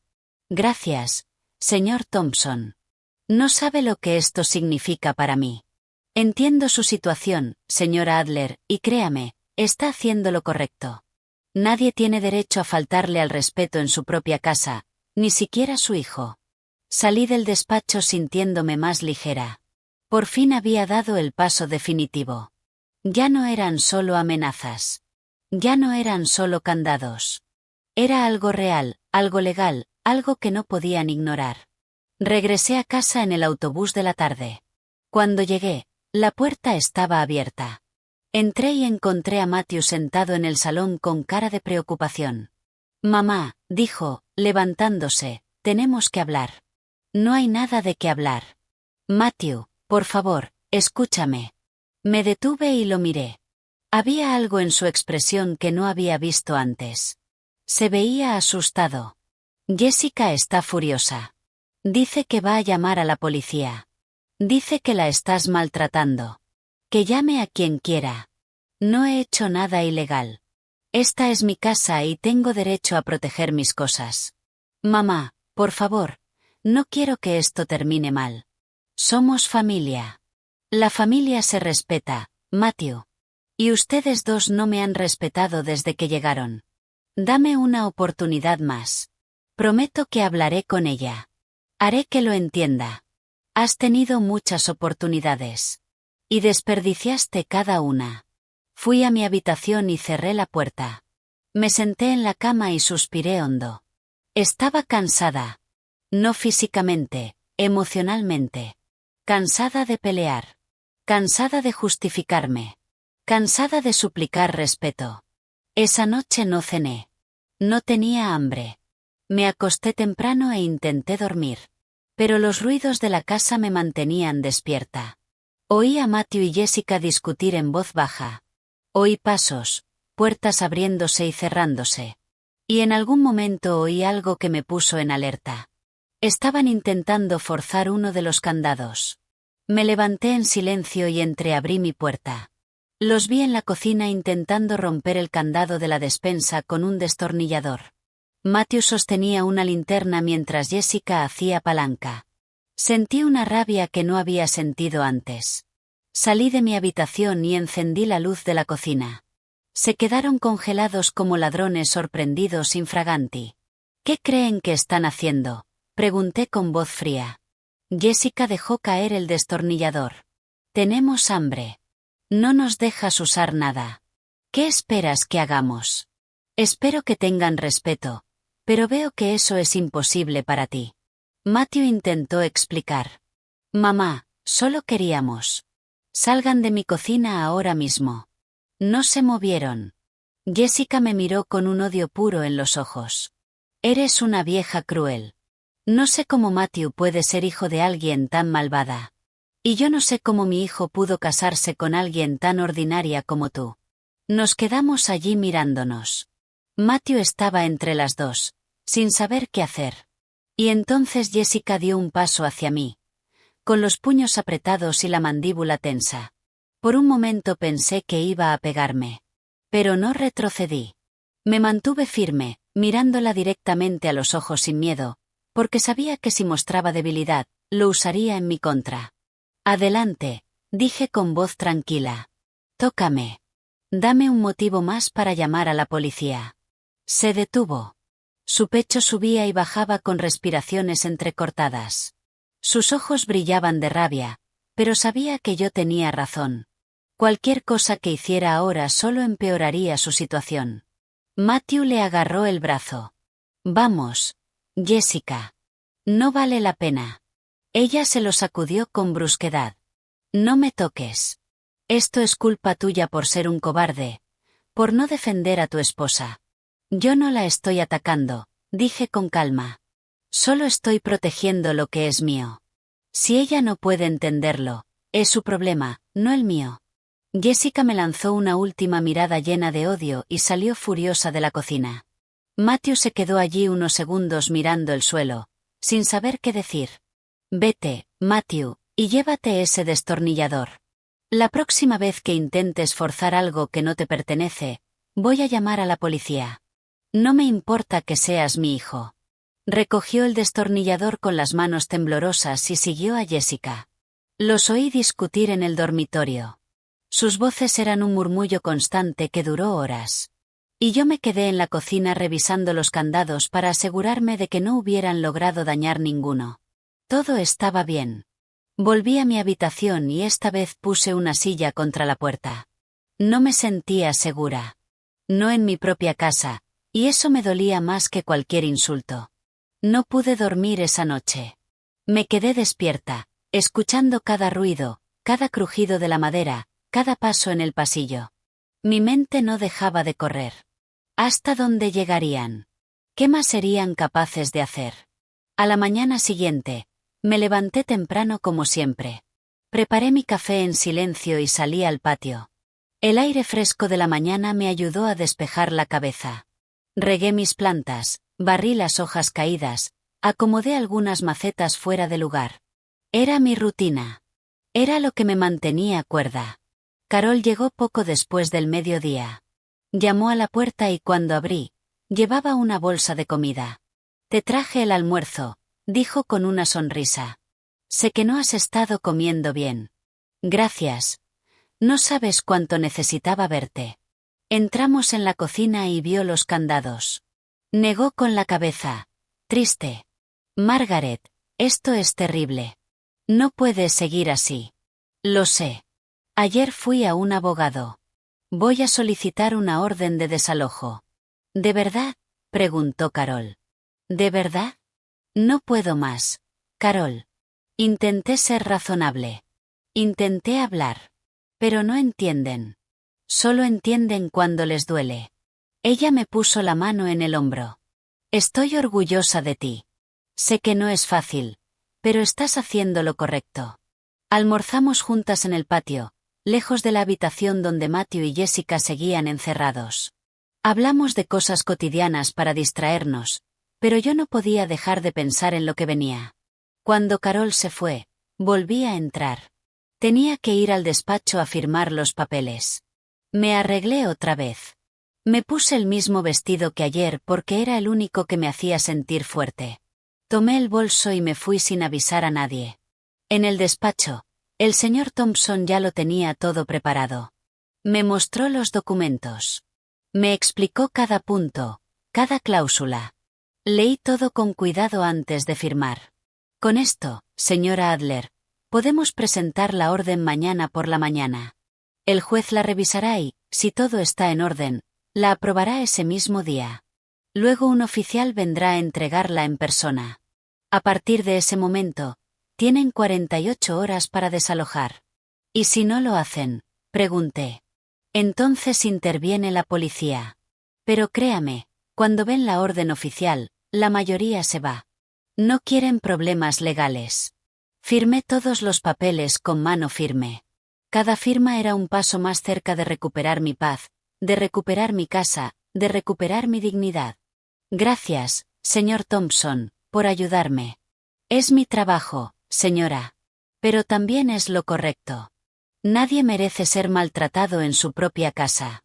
Gracias, señor Thompson. No sabe lo que esto significa para mí. Entiendo su situación, señora Adler, y créame, está haciendo lo correcto. Nadie tiene derecho a faltarle al respeto en su propia casa, ni siquiera su hijo. Salí del despacho sintiéndome más ligera. Por fin había dado el paso definitivo. Ya no eran solo amenazas. Ya no eran solo candados. Era algo real, algo legal, algo que no podían ignorar. Regresé a casa en el autobús de la tarde. Cuando llegué, la puerta estaba abierta. Entré y encontré a Matthew sentado en el salón con cara de preocupación. Mamá, dijo, levantándose, tenemos que hablar. No hay nada de qué hablar. Matthew, por favor, escúchame. Me detuve y lo miré. Había algo en su expresión que no había visto antes. Se veía asustado. Jessica está furiosa. Dice que va a llamar a la policía. Dice que la estás maltratando. Que llame a quien quiera. No he hecho nada ilegal. Esta es mi casa y tengo derecho a proteger mis cosas. Mamá, por favor, no quiero que esto termine mal. Somos familia. La familia se respeta, Matthew. Y ustedes dos no me han respetado desde que llegaron. Dame una oportunidad más. Prometo que hablaré con ella. Haré que lo entienda. Has tenido muchas oportunidades. Y desperdiciaste cada una. Fui a mi habitación y cerré la puerta. Me senté en la cama y suspiré hondo. Estaba cansada. No físicamente, emocionalmente. Cansada de pelear. Cansada de justificarme. Cansada de suplicar respeto. Esa noche no cené. No tenía hambre. Me acosté temprano e intenté dormir. Pero los ruidos de la casa me mantenían despierta. Oí a Matthew y Jessica discutir en voz baja. Oí pasos, puertas abriéndose y cerrándose. Y en algún momento oí algo que me puso en alerta. Estaban intentando forzar uno de los candados. Me levanté en silencio y entreabrí mi puerta. Los vi en la cocina intentando romper el candado de la despensa con un destornillador. Matthew sostenía una linterna mientras Jessica hacía palanca. Sentí una rabia que no había sentido antes. Salí de mi habitación y encendí la luz de la cocina. Se quedaron congelados como ladrones sorprendidos infraganti. ¿Qué creen que están haciendo?, pregunté con voz fría. Jessica dejó caer el destornillador. Tenemos hambre. No nos dejas usar nada. ¿Qué esperas que hagamos? Espero que tengan respeto. Pero veo que eso es imposible para ti. Matthew intentó explicar. Mamá, solo queríamos. Salgan de mi cocina ahora mismo. No se movieron. Jessica me miró con un odio puro en los ojos. Eres una vieja cruel. No sé cómo Matthew puede ser hijo de alguien tan malvada. Y yo no sé cómo mi hijo pudo casarse con alguien tan ordinaria como tú. Nos quedamos allí mirándonos. Matthew estaba entre las dos, sin saber qué hacer. Y entonces Jessica dio un paso hacia mí, con los puños apretados y la mandíbula tensa. Por un momento pensé que iba a pegarme. Pero no retrocedí. Me mantuve firme, mirándola directamente a los ojos sin miedo, porque sabía que si mostraba debilidad, lo usaría en mi contra. Adelante, dije con voz tranquila. Tócame. Dame un motivo más para llamar a la policía. Se detuvo. Su pecho subía y bajaba con respiraciones entrecortadas. Sus ojos brillaban de rabia, pero sabía que yo tenía razón. Cualquier cosa que hiciera ahora solo empeoraría su situación. Matthew le agarró el brazo. Vamos, Jessica. No vale la pena. Ella se lo sacudió con brusquedad. No me toques. Esto es culpa tuya por ser un cobarde, por no defender a tu esposa. Yo no la estoy atacando, dije con calma. Solo estoy protegiendo lo que es mío. Si ella no puede entenderlo, es su problema, no el mío. Jessica me lanzó una última mirada llena de odio y salió furiosa de la cocina. Matthew se quedó allí unos segundos mirando el suelo, sin saber qué decir. Vete, Matthew, y llévate ese destornillador. La próxima vez que intentes forzar algo que no te pertenece, voy a llamar a la policía. No me importa que seas mi hijo. Recogió el destornillador con las manos temblorosas y siguió a Jessica. Los oí discutir en el dormitorio. Sus voces eran un murmullo constante que duró horas. Y yo me quedé en la cocina revisando los candados para asegurarme de que no hubieran logrado dañar ninguno. Todo estaba bien. Volví a mi habitación y esta vez puse una silla contra la puerta. No me sentía segura. No en mi propia casa, y eso me dolía más que cualquier insulto. No pude dormir esa noche. Me quedé despierta, escuchando cada ruido, cada crujido de la madera, cada paso en el pasillo. Mi mente no dejaba de correr. ¿Hasta dónde llegarían? ¿Qué más serían capaces de hacer? A la mañana siguiente, me levanté temprano como siempre. Preparé mi café en silencio y salí al patio. El aire fresco de la mañana me ayudó a despejar la cabeza. Regué mis plantas, barrí las hojas caídas, acomodé algunas macetas fuera de lugar. Era mi rutina. Era lo que me mantenía cuerda. Carol llegó poco después del mediodía. Llamó a la puerta y cuando abrí, llevaba una bolsa de comida. Te traje el almuerzo, dijo con una sonrisa. Sé que no has estado comiendo bien. Gracias. No sabes cuánto necesitaba verte. Entramos en la cocina y vio los candados. Negó con la cabeza. Triste. Margaret, esto es terrible. No puedes seguir así. Lo sé. Ayer fui a un abogado. Voy a solicitar una orden de desalojo. ¿De verdad? Preguntó Carol. ¿De verdad? No puedo más, Carol. Intenté ser razonable. Intenté hablar. Pero no entienden. Solo entienden cuando les duele. Ella me puso la mano en el hombro. Estoy orgullosa de ti. Sé que no es fácil, pero estás haciendo lo correcto. Almorzamos juntas en el patio, lejos de la habitación donde Matthew y Jessica seguían encerrados. Hablamos de cosas cotidianas para distraernos, pero yo no podía dejar de pensar en lo que venía. Cuando Carol se fue, volví a entrar. Tenía que ir al despacho a firmar los papeles. Me arreglé otra vez. Me puse el mismo vestido que ayer porque era el único que me hacía sentir fuerte. Tomé el bolso y me fui sin avisar a nadie. En el despacho, el señor Thompson ya lo tenía todo preparado. Me mostró los documentos. Me explicó cada punto, cada cláusula. Leí todo con cuidado antes de firmar. Con esto, señora Adler, podemos presentar la orden mañana por la mañana. El juez la revisará y, si todo está en orden, la aprobará ese mismo día. Luego un oficial vendrá a entregarla en persona. A partir de ese momento, tienen 48 horas para desalojar. ¿Y si no lo hacen? Pregunté. Entonces interviene la policía. Pero créame, cuando ven la orden oficial, la mayoría se va. No quieren problemas legales. Firmé todos los papeles con mano firme. Cada firma era un paso más cerca de recuperar mi paz, de recuperar mi casa, de recuperar mi dignidad. Gracias, señor Thompson, por ayudarme. Es mi trabajo, señora. Pero también es lo correcto. Nadie merece ser maltratado en su propia casa.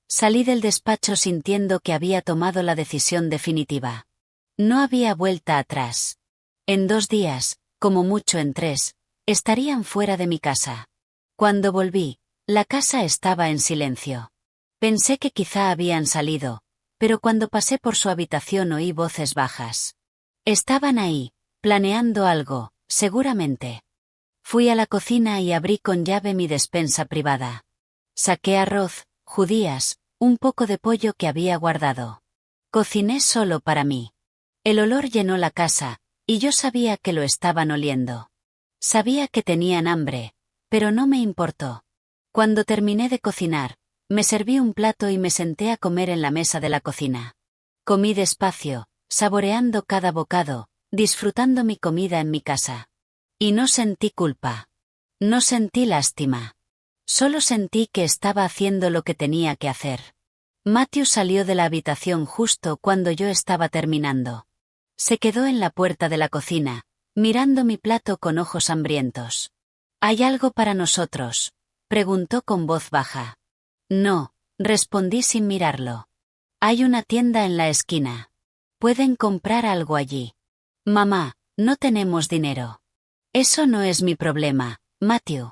Salí del despacho sintiendo que había tomado la decisión definitiva. No había vuelta atrás. En 2 días, como mucho en 3, estarían fuera de mi casa. Cuando volví, la casa estaba en silencio. Pensé que quizá habían salido, pero cuando pasé por su habitación oí voces bajas. Estaban ahí, planeando algo, seguramente. Fui a la cocina y abrí con llave mi despensa privada. Saqué arroz, judías, un poco de pollo que había guardado. Cociné solo para mí. El olor llenó la casa, y yo sabía que lo estaban oliendo. Sabía que tenían hambre, pero no me importó. Cuando terminé de cocinar, me serví un plato y me senté a comer en la mesa de la cocina. Comí despacio, saboreando cada bocado, disfrutando mi comida en mi casa. Y no sentí culpa. No sentí lástima. Solo sentí que estaba haciendo lo que tenía que hacer. Matthew salió de la habitación justo cuando yo estaba terminando. Se quedó en la puerta de la cocina, mirando mi plato con ojos hambrientos. ¿Hay algo para nosotros?, preguntó con voz baja. No, respondí sin mirarlo. Hay una tienda en la esquina. Pueden comprar algo allí. Mamá, no tenemos dinero. Eso no es mi problema, Matthew.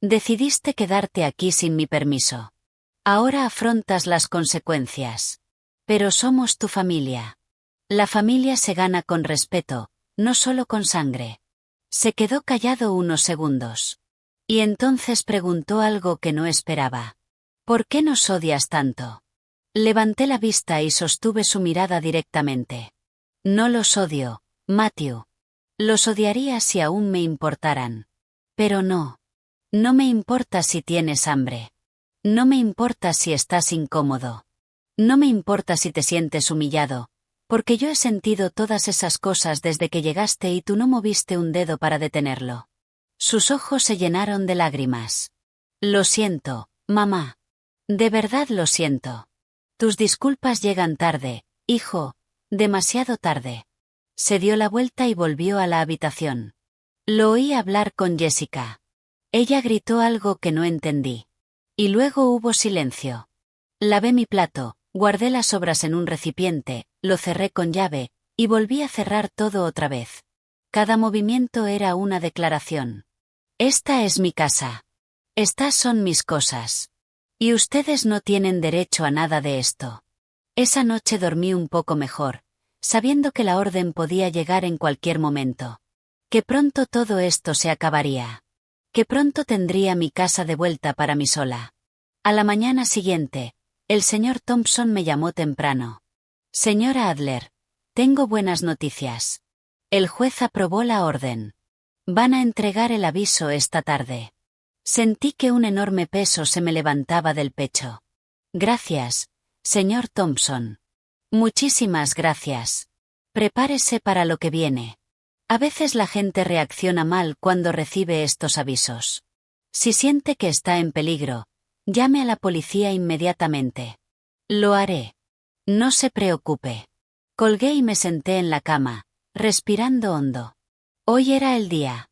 Decidiste quedarte aquí sin mi permiso. Ahora afrontas las consecuencias. Pero somos tu familia. La familia se gana con respeto, no solo con sangre. Se quedó callado unos segundos. Y entonces preguntó algo que no esperaba. ¿Por qué nos odias tanto? Levanté la vista y sostuve su mirada directamente. No los odio, Matthew. Los odiaría si aún me importaran. Pero no. No me importa si tienes hambre. No me importa si estás incómodo. No me importa si te sientes humillado, porque yo he sentido todas esas cosas desde que llegaste y tú no moviste un dedo para detenerlo. Sus ojos se llenaron de lágrimas. Lo siento, mamá. De verdad lo siento. Tus disculpas llegan tarde, hijo, demasiado tarde. Se dio la vuelta y volvió a la habitación. Lo oí hablar con Jessica. Ella gritó algo que no entendí. Y luego hubo silencio. Lavé mi plato, guardé las sobras en un recipiente, lo cerré con llave, y volví a cerrar todo otra vez. Cada movimiento era una declaración. Esta es mi casa. Estas son mis cosas. Y ustedes no tienen derecho a nada de esto. Esa noche dormí un poco mejor, sabiendo que la orden podía llegar en cualquier momento. Que pronto todo esto se acabaría. Que pronto tendría mi casa de vuelta para mí sola. A la mañana siguiente, el señor Thompson me llamó temprano. Señora Adler, tengo buenas noticias. El juez aprobó la orden. Van a entregar el aviso esta tarde. Sentí que un enorme peso se me levantaba del pecho. Gracias, señor Thompson. Muchísimas gracias. Prepárese para lo que viene. A veces la gente reacciona mal cuando recibe estos avisos. Si siente que está en peligro, llame a la policía inmediatamente. Lo haré. No se preocupe. Colgué y me senté en la cama, respirando hondo. Hoy era el día.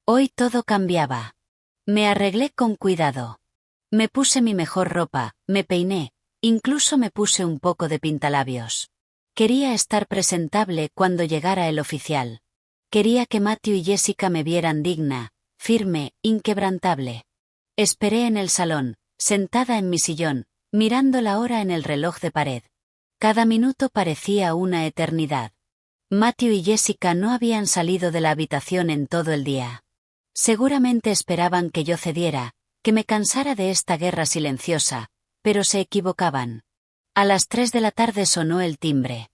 Hoy todo cambiaba. Me arreglé con cuidado. Me puse mi mejor ropa, me peiné, incluso me puse un poco de pintalabios. Quería estar presentable cuando llegara el oficial. Quería que Matthew y Jessica me vieran digna, firme, inquebrantable. Esperé en el salón, sentada en mi sillón, mirando la hora en el reloj de pared. Cada minuto parecía una eternidad. Matthew y Jessica no habían salido de la habitación en todo el día. Seguramente esperaban que yo cediera, que me cansara de esta guerra silenciosa, pero se equivocaban. A las 3 de la tarde sonó el timbre.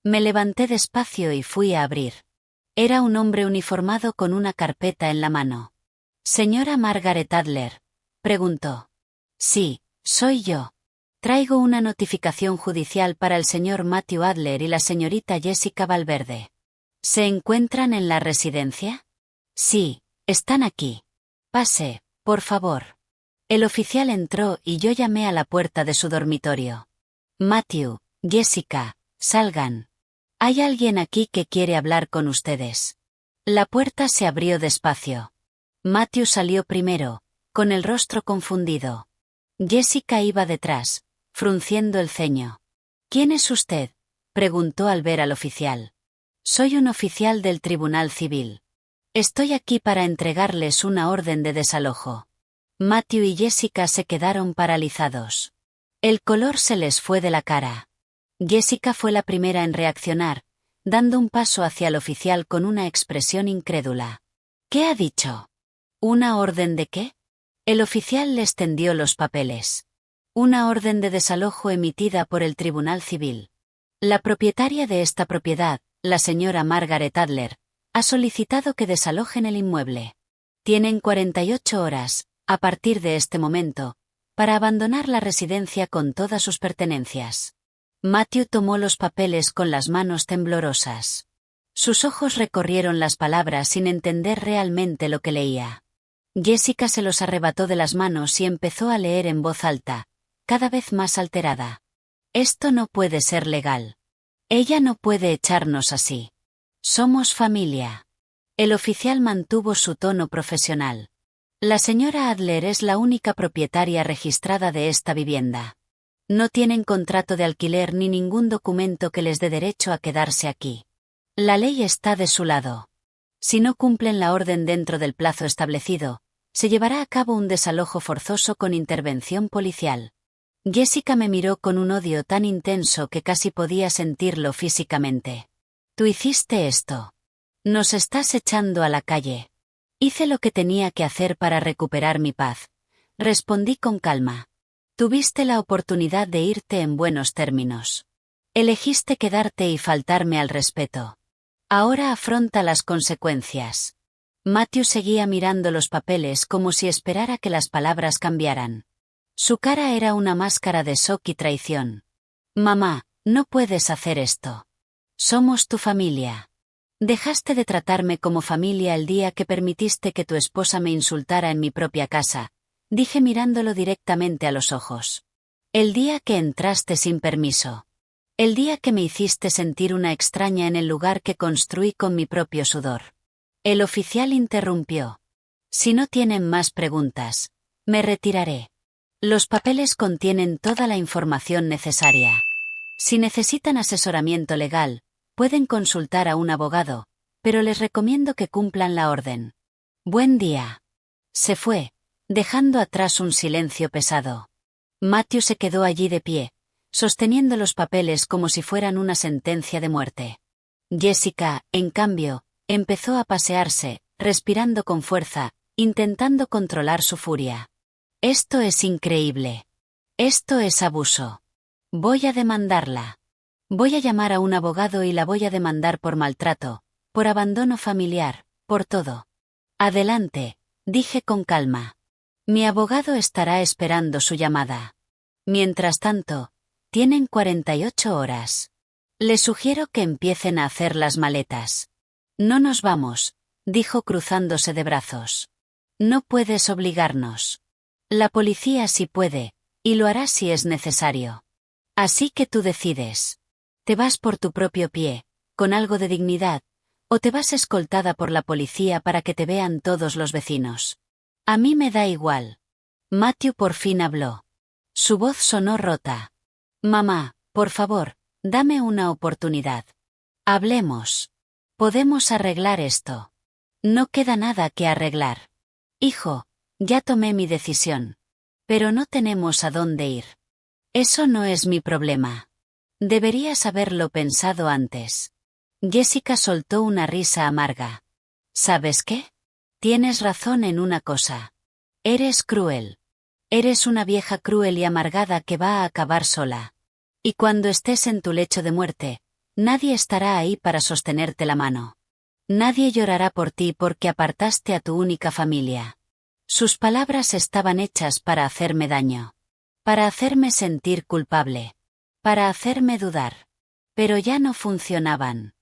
Me levanté despacio y fui a abrir. Era un hombre uniformado con una carpeta en la mano. «¿Señora Margaret Adler?», preguntó. «Sí, soy yo. Traigo una notificación judicial para el señor Matthew Adler y la señorita Jessica Valverde. ¿Se encuentran en la residencia?» «Sí, están aquí. Pase, por favor». El oficial entró y yo llamé a la puerta de su dormitorio. «Matthew, Jessica, salgan. Hay alguien aquí que quiere hablar con ustedes». La puerta se abrió despacio. Matthew salió primero, con el rostro confundido. Jessica iba detrás, frunciendo el ceño. «¿Quién es usted?», preguntó al ver al oficial. «Soy un oficial del Tribunal Civil. Estoy aquí para entregarles una orden de desalojo». Matthew y Jessica se quedaron paralizados. El color se les fue de la cara. Jessica fue la primera en reaccionar, dando un paso hacia el oficial con una expresión incrédula. «¿Qué ha dicho?». ¿Una orden de qué? El oficial les tendió los papeles. Una orden de desalojo emitida por el Tribunal Civil. La propietaria de esta propiedad, la señora Margaret Adler, ha solicitado que desalojen el inmueble. Tienen 48 horas, a partir de este momento, para abandonar la residencia con todas sus pertenencias. Matthew tomó los papeles con las manos temblorosas. Sus ojos recorrieron las palabras sin entender realmente lo que leía. Jessica se los arrebató de las manos y empezó a leer en voz alta, cada vez más alterada. Esto no puede ser legal. Ella no puede echarnos así. Somos familia. El oficial mantuvo su tono profesional. La señora Adler es la única propietaria registrada de esta vivienda. No tienen contrato de alquiler ni ningún documento que les dé derecho a quedarse aquí. La ley está de su lado. Si no cumplen la orden dentro del plazo establecido, se llevará a cabo un desalojo forzoso con intervención policial. Jessica me miró con un odio tan intenso que casi podía sentirlo físicamente. Tú hiciste esto. Nos estás echando a la calle. Hice lo que tenía que hacer para recuperar mi paz. Respondí con calma. Tuviste la oportunidad de irte en buenos términos. Elegiste quedarte y faltarme al respeto. Ahora afronta las consecuencias. Matthew seguía mirando los papeles como si esperara que las palabras cambiaran. Su cara era una máscara de shock y traición. Mamá, no puedes hacer esto. Somos tu familia. Dejaste de tratarme como familia el día que permitiste que tu esposa me insultara en mi propia casa, dije mirándolo directamente a los ojos. El día que entraste sin permiso. El día que me hiciste sentir una extraña en el lugar que construí con mi propio sudor. El oficial interrumpió. Si no tienen más preguntas, me retiraré. Los papeles contienen toda la información necesaria. Si necesitan asesoramiento legal, pueden consultar a un abogado, pero les recomiendo que cumplan la orden. Buen día. Se fue, dejando atrás un silencio pesado. Matthew se quedó allí de pie, sosteniendo los papeles como si fueran una sentencia de muerte. Jessica, en cambio, empezó a pasearse, respirando con fuerza, intentando controlar su furia. Esto es increíble. Esto es abuso. Voy a demandarla. Voy a llamar a un abogado y la voy a demandar por maltrato, por abandono familiar, por todo. Adelante, dije con calma. Mi abogado estará esperando su llamada. Mientras tanto, tienen 48 horas. Les sugiero que empiecen a hacer las maletas. No nos vamos, dijo cruzándose de brazos. No puedes obligarnos. La policía sí puede, y lo hará si es necesario. Así que tú decides. ¿Te vas por tu propio pie, con algo de dignidad, o te vas escoltada por la policía para que te vean todos los vecinos? A mí me da igual. Matthew por fin habló. Su voz sonó rota. Mamá, por favor, dame una oportunidad. Hablemos. Podemos arreglar esto. No queda nada que arreglar. Hijo, ya tomé mi decisión. Pero no tenemos a dónde ir. Eso no es mi problema. Deberías haberlo pensado antes. Jessica soltó una risa amarga. ¿Sabes qué? Tienes razón en una cosa. Eres cruel. Eres una vieja cruel y amargada que va a acabar sola. Y cuando estés en tu lecho de muerte, nadie estará ahí para sostenerte la mano. Nadie llorará por ti porque apartaste a tu única familia. Sus palabras estaban hechas para hacerme daño. Para hacerme sentir culpable. Para hacerme dudar. Pero ya no funcionaban.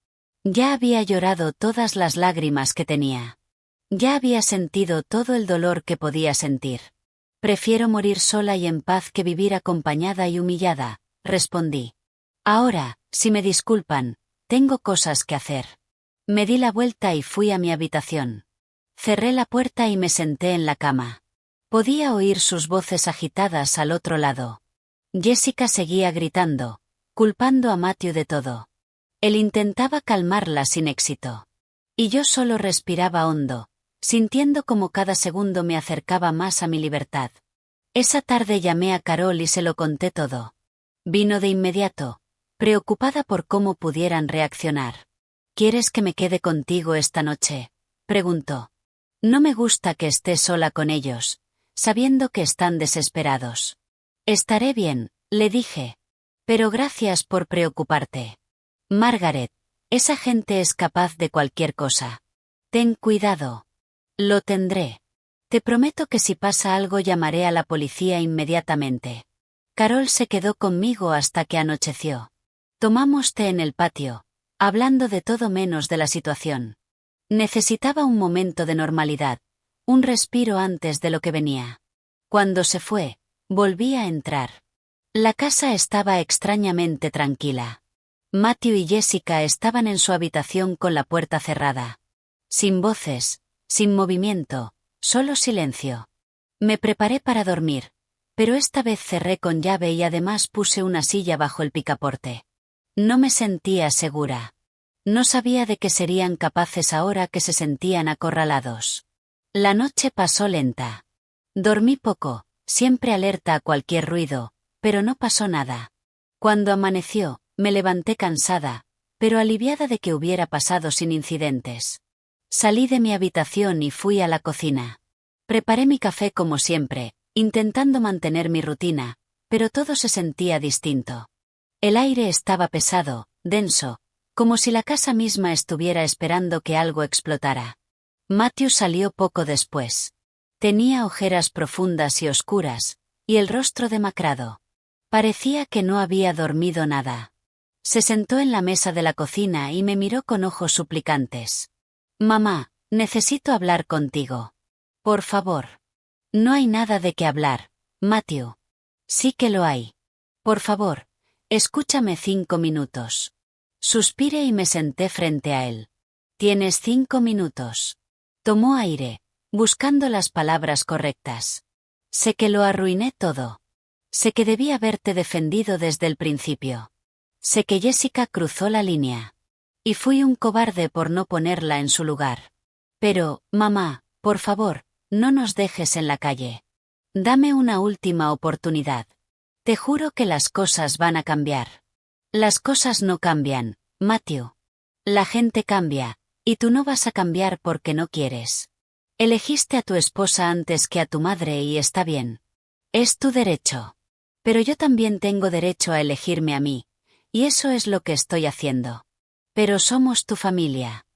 Ya había llorado todas las lágrimas que tenía. Ya había sentido todo el dolor que podía sentir. Prefiero morir sola y en paz que vivir acompañada y humillada, respondí. Ahora, si me disculpan, tengo cosas que hacer. Me di la vuelta y fui a mi habitación. Cerré la puerta y me senté en la cama. Podía oír sus voces agitadas al otro lado. Jessica seguía gritando, culpando a Matthew de todo. Él intentaba calmarla sin éxito. Y yo solo respiraba hondo, sintiendo como cada segundo me acercaba más a mi libertad. Esa tarde llamé a Carol y se lo conté todo. Vino de inmediato, preocupada por cómo pudieran reaccionar. ¿Quieres que me quede contigo esta noche?, preguntó. No me gusta que esté sola con ellos, sabiendo que están desesperados. Estaré bien, le dije. Pero gracias por preocuparte. Margaret, esa gente es capaz de cualquier cosa. Ten cuidado. Lo tendré. Te prometo que si pasa algo llamaré a la policía inmediatamente. Carol se quedó conmigo hasta que anocheció. Tomamos té en el patio, hablando de todo menos de la situación. Necesitaba un momento de normalidad, un respiro antes de lo que venía. Cuando se fue, volví a entrar. La casa estaba extrañamente tranquila. Matthew y Jessica estaban en su habitación con la puerta cerrada. Sin voces, sin movimiento, solo silencio. Me preparé para dormir, pero esta vez cerré con llave y además puse una silla bajo el picaporte. No me sentía segura. No sabía de qué serían capaces ahora que se sentían acorralados. La noche pasó lenta. Dormí poco, siempre alerta a cualquier ruido, pero no pasó nada. Cuando amaneció, me levanté cansada, pero aliviada de que hubiera pasado sin incidentes. Salí de mi habitación y fui a la cocina. Preparé mi café como siempre, intentando mantener mi rutina, pero todo se sentía distinto. El aire estaba pesado, denso, como si la casa misma estuviera esperando que algo explotara. Matthew salió poco después. Tenía ojeras profundas y oscuras, y el rostro demacrado. Parecía que no había dormido nada. Se sentó en la mesa de la cocina y me miró con ojos suplicantes. Mamá, necesito hablar contigo. Por favor. No hay nada de qué hablar, Matthew. Sí que lo hay. Por favor, escúchame 5 minutos. Suspiré y me senté frente a él. Tienes 5 minutos. Tomó aire, buscando las palabras correctas. Sé que lo arruiné todo. Sé que debí haberte defendido desde el principio. Sé que Jessica cruzó la línea. Y fui un cobarde por no ponerla en su lugar. Pero, mamá, por favor, no nos dejes en la calle. Dame una última oportunidad. Te juro que las cosas van a cambiar. Las cosas no cambian, Matthew. La gente cambia, y tú no vas a cambiar porque no quieres. Elegiste a tu esposa antes que a tu madre y está bien. Es tu derecho. Pero yo también tengo derecho a elegirme a mí, y eso es lo que estoy haciendo. Pero somos tu familia.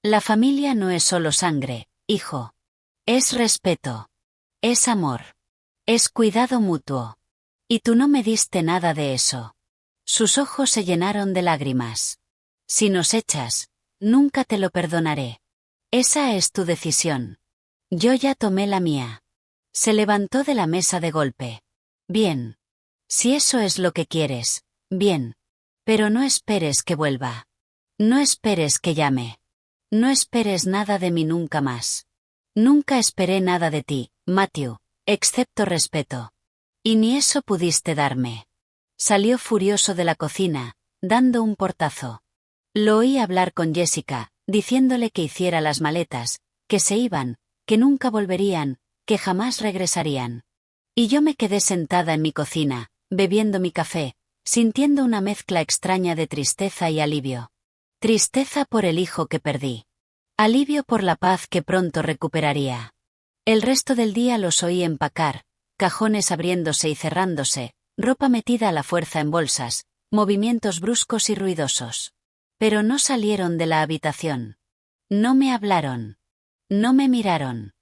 La familia no es solo sangre, hijo. Es respeto. Es amor. Es cuidado mutuo. Y tú no me diste nada de eso. Sus ojos se llenaron de lágrimas. Si nos echas, nunca te lo perdonaré. Esa es tu decisión. Yo ya tomé la mía. Se levantó de la mesa de golpe. Bien. Si eso es lo que quieres, bien. Pero no esperes que vuelva. No esperes que llame. No esperes nada de mí nunca más. Nunca esperé nada de ti, Matthew, excepto respeto. Y ni eso pudiste darme. Salió furioso de la cocina, dando un portazo. Lo oí hablar con Jessica, diciéndole que hiciera las maletas, que se iban, que nunca volverían, que jamás regresarían. Y yo me quedé sentada en mi cocina, bebiendo mi café, sintiendo una mezcla extraña de tristeza y alivio. Tristeza por el hijo que perdí. Alivio por la paz que pronto recuperaría. El resto del día los oí empacar, cajones abriéndose y cerrándose, ropa metida a la fuerza en bolsas, movimientos bruscos y ruidosos. Pero no salieron de la habitación. No me hablaron. No me miraron.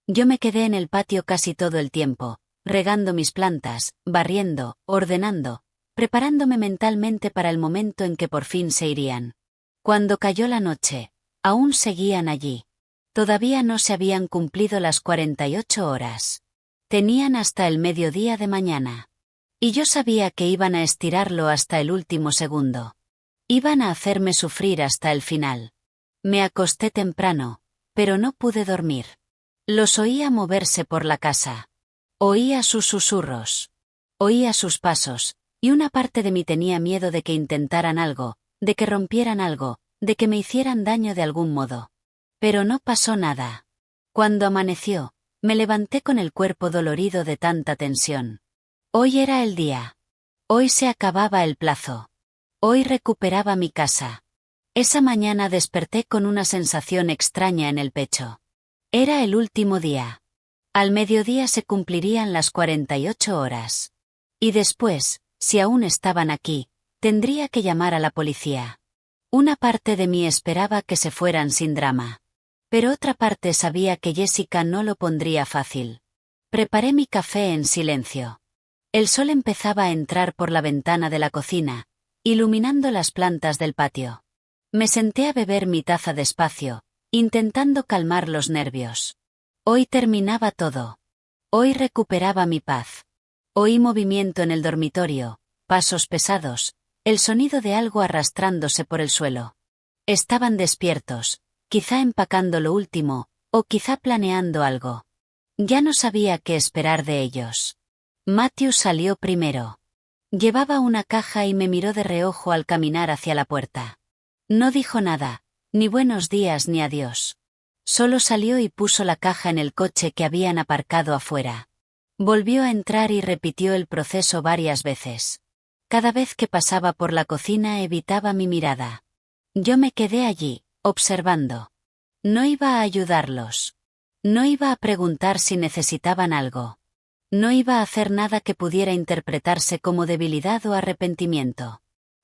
Yo me quedé en el patio casi todo el tiempo, regando mis plantas, barriendo, ordenando, preparándome mentalmente para el momento en que por fin se irían. Cuando cayó la noche, aún seguían allí. Todavía no se habían cumplido las 48 horas. Tenían hasta el mediodía de mañana. Y yo sabía que iban a estirarlo hasta el último segundo. Iban a hacerme sufrir hasta el final. Me acosté temprano, pero no pude dormir. Los oía moverse por la casa. Oía sus susurros. Oía sus pasos, y una parte de mí tenía miedo de que intentaran algo, de que rompieran algo, de que me hicieran daño de algún modo. Pero no pasó nada. Cuando amaneció, me levanté con el cuerpo dolorido de tanta tensión. Hoy era el día. Hoy se acababa el plazo. Hoy recuperaba mi casa. Esa mañana desperté con una sensación extraña en el pecho. Era el último día. Al mediodía se cumplirían las 48 horas. Y después, si aún estaban aquí, tendría que llamar a la policía. Una parte de mí esperaba que se fueran sin drama. Pero otra parte sabía que Jessica no lo pondría fácil. Preparé mi café en silencio. El sol empezaba a entrar por la ventana de la cocina, iluminando las plantas del patio. Me senté a beber mi taza despacio, intentando calmar los nervios. Hoy terminaba todo. Hoy recuperaba mi paz. Oí movimiento en el dormitorio, pasos pesados, el sonido de algo arrastrándose por el suelo. Estaban despiertos, quizá empacando lo último, o quizá planeando algo. Ya no sabía qué esperar de ellos. Matthew salió primero. Llevaba una caja y me miró de reojo al caminar hacia la puerta. No dijo nada, ni buenos días ni adiós. Solo salió y puso la caja en el coche que habían aparcado afuera. Volvió a entrar y repitió el proceso varias veces. Cada vez que pasaba por la cocina evitaba mi mirada. Yo me quedé allí, observando. No iba a ayudarlos. No iba a preguntar si necesitaban algo. No iba a hacer nada que pudiera interpretarse como debilidad o arrepentimiento.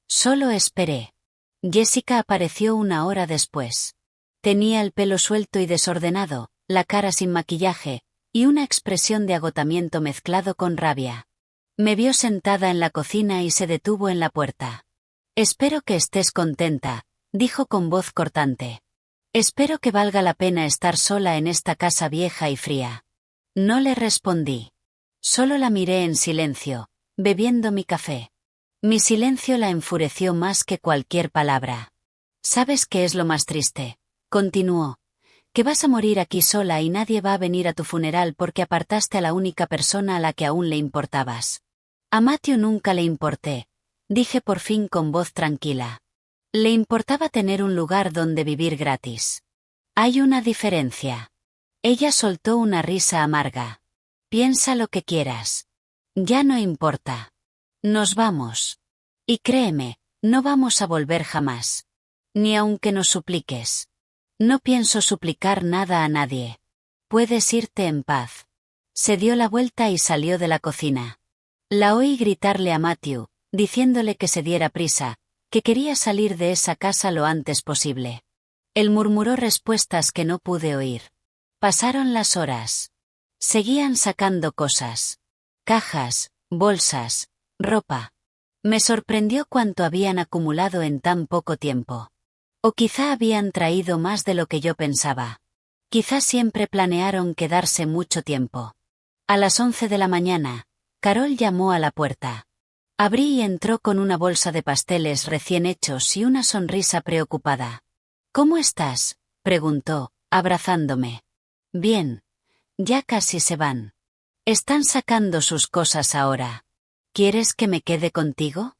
Solo esperé. Jessica apareció una hora después. Tenía el pelo suelto y desordenado, la cara sin maquillaje, y una expresión de agotamiento mezclado con rabia. Me vio sentada en la cocina y se detuvo en la puerta. «Espero que estés contenta», dijo con voz cortante. «Espero que valga la pena estar sola en esta casa vieja y fría». No le respondí. Solo la miré en silencio, bebiendo mi café. Mi silencio la enfureció más que cualquier palabra. «¿Sabes qué es lo más triste?», continuó. «Que vas a morir aquí sola y nadie va a venir a tu funeral porque apartaste a la única persona a la que aún le importabas». A Matthew nunca le importé, dije por fin con voz tranquila. Le importaba tener un lugar donde vivir gratis. Hay una diferencia. Ella soltó una risa amarga. Piensa lo que quieras. Ya no importa. Nos vamos. Y créeme, no vamos a volver jamás. Ni aunque nos supliques. No pienso suplicar nada a nadie. Puedes irte en paz. Se dio la vuelta y salió de la cocina. La oí gritarle a Matthew, diciéndole que se diera prisa, que quería salir de esa casa lo antes posible. Él murmuró respuestas que no pude oír. Pasaron las horas. Seguían sacando cosas. Cajas, bolsas, ropa. Me sorprendió cuánto habían acumulado en tan poco tiempo. O quizá habían traído más de lo que yo pensaba. Quizá siempre planearon quedarse mucho tiempo. A las 11 de la mañana, Carol llamó a la puerta. Abrí y entró con una bolsa de pasteles recién hechos y una sonrisa preocupada. «¿Cómo estás?», preguntó, abrazándome. «Bien. Ya casi se van. Están sacando sus cosas ahora. ¿Quieres que me quede contigo?»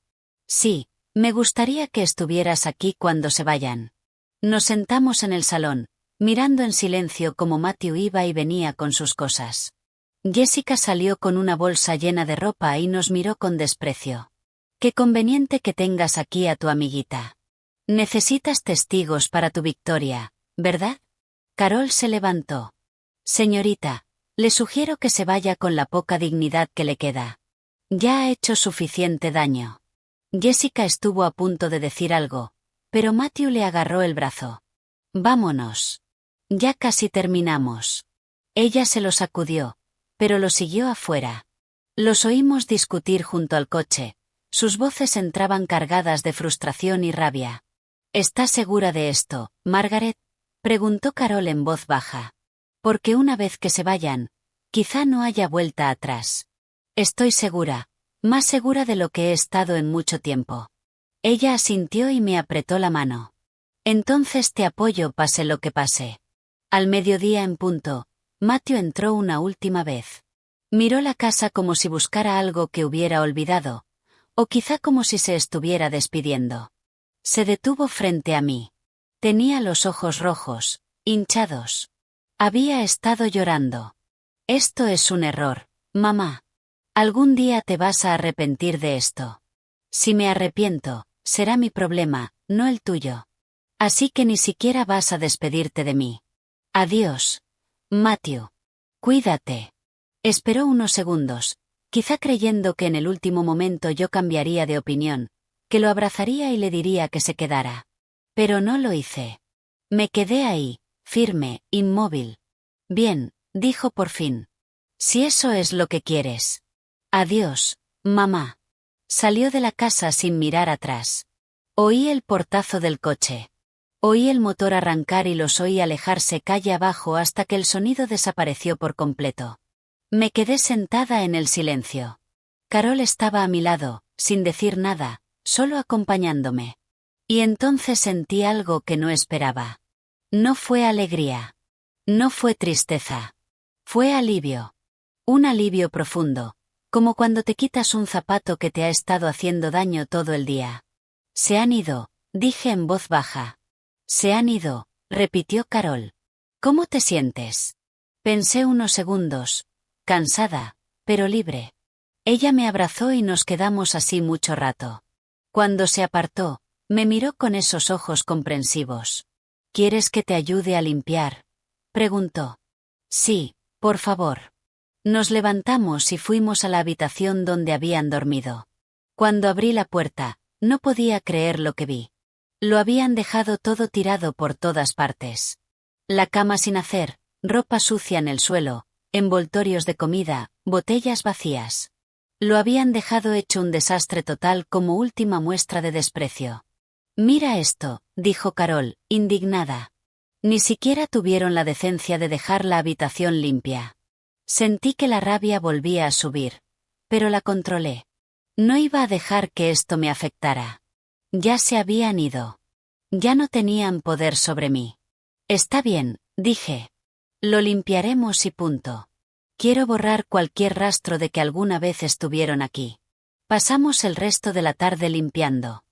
«Sí, me gustaría que estuvieras aquí cuando se vayan». Nos sentamos en el salón, mirando en silencio cómo Matthew iba y venía con sus cosas. Jessica salió con una bolsa llena de ropa y nos miró con desprecio. «Qué conveniente que tengas aquí a tu amiguita. Necesitas testigos para tu victoria, ¿verdad?» Carol se levantó. «Señorita, le sugiero que se vaya con la poca dignidad que le queda. Ya ha hecho suficiente daño». Jessica estuvo a punto de decir algo, pero Matthew le agarró el brazo. «Vámonos. Ya casi terminamos». Ella se lo sacudió, pero lo siguió afuera. Los oímos discutir junto al coche. Sus voces entraban cargadas de frustración y rabia. «¿Estás segura de esto, Margaret?», preguntó Carol en voz baja. «Porque una vez que se vayan, quizá no haya vuelta atrás». «Estoy segura, más segura de lo que he estado en mucho tiempo». Ella asintió y me apretó la mano. «Entonces te apoyo pase lo que pase». Al mediodía en punto, Matthew entró una última vez. Miró la casa como si buscara algo que hubiera olvidado, o quizá como si se estuviera despidiendo. Se detuvo frente a mí. Tenía los ojos rojos, hinchados. Había estado llorando. «Esto es un error, mamá. Algún día te vas a arrepentir de esto. Si me arrepiento, será mi problema, no el tuyo. Así que ni siquiera vas a despedirte de mí. Adiós. Matthew. Cuídate. Esperó unos segundos, quizá creyendo que en el último momento yo cambiaría de opinión, que lo abrazaría y le diría que se quedara. Pero no lo hice. Me quedé ahí, firme, inmóvil. Bien, dijo por fin. Si eso es lo que quieres. Adiós, mamá. Salió de la casa sin mirar atrás. Oí el portazo del coche. Oí el motor arrancar y los oí alejarse calle abajo hasta que el sonido desapareció por completo. Me quedé sentada en el silencio. Carol estaba a mi lado, sin decir nada, solo acompañándome. Y entonces sentí algo que no esperaba. No fue alegría. No fue tristeza. Fue alivio. Un alivio profundo, como cuando te quitas un zapato que te ha estado haciendo daño todo el día. Se han ido, dije en voz baja. Se han ido, repitió Carol. ¿Cómo te sientes? Pensé unos segundos, cansada, pero libre. Ella me abrazó y nos quedamos así mucho rato. Cuando se apartó, me miró con esos ojos comprensivos. ¿Quieres que te ayude a limpiar?, preguntó. Sí, por favor. Nos levantamos y fuimos a la habitación donde habían dormido. Cuando abrí la puerta, no podía creer lo que vi. Lo habían dejado todo tirado por todas partes. La cama sin hacer, ropa sucia en el suelo, envoltorios de comida, botellas vacías. Lo habían dejado hecho un desastre total como última muestra de desprecio. Mira esto, dijo Carol, indignada. Ni siquiera tuvieron la decencia de dejar la habitación limpia. Sentí que la rabia volvía a subir, pero la controlé. No iba a dejar que esto me afectara. Ya se habían ido. Ya no tenían poder sobre mí. Está bien, dije. Lo limpiaremos y punto. Quiero borrar cualquier rastro de que alguna vez estuvieron aquí. Pasamos el resto de la tarde limpiando.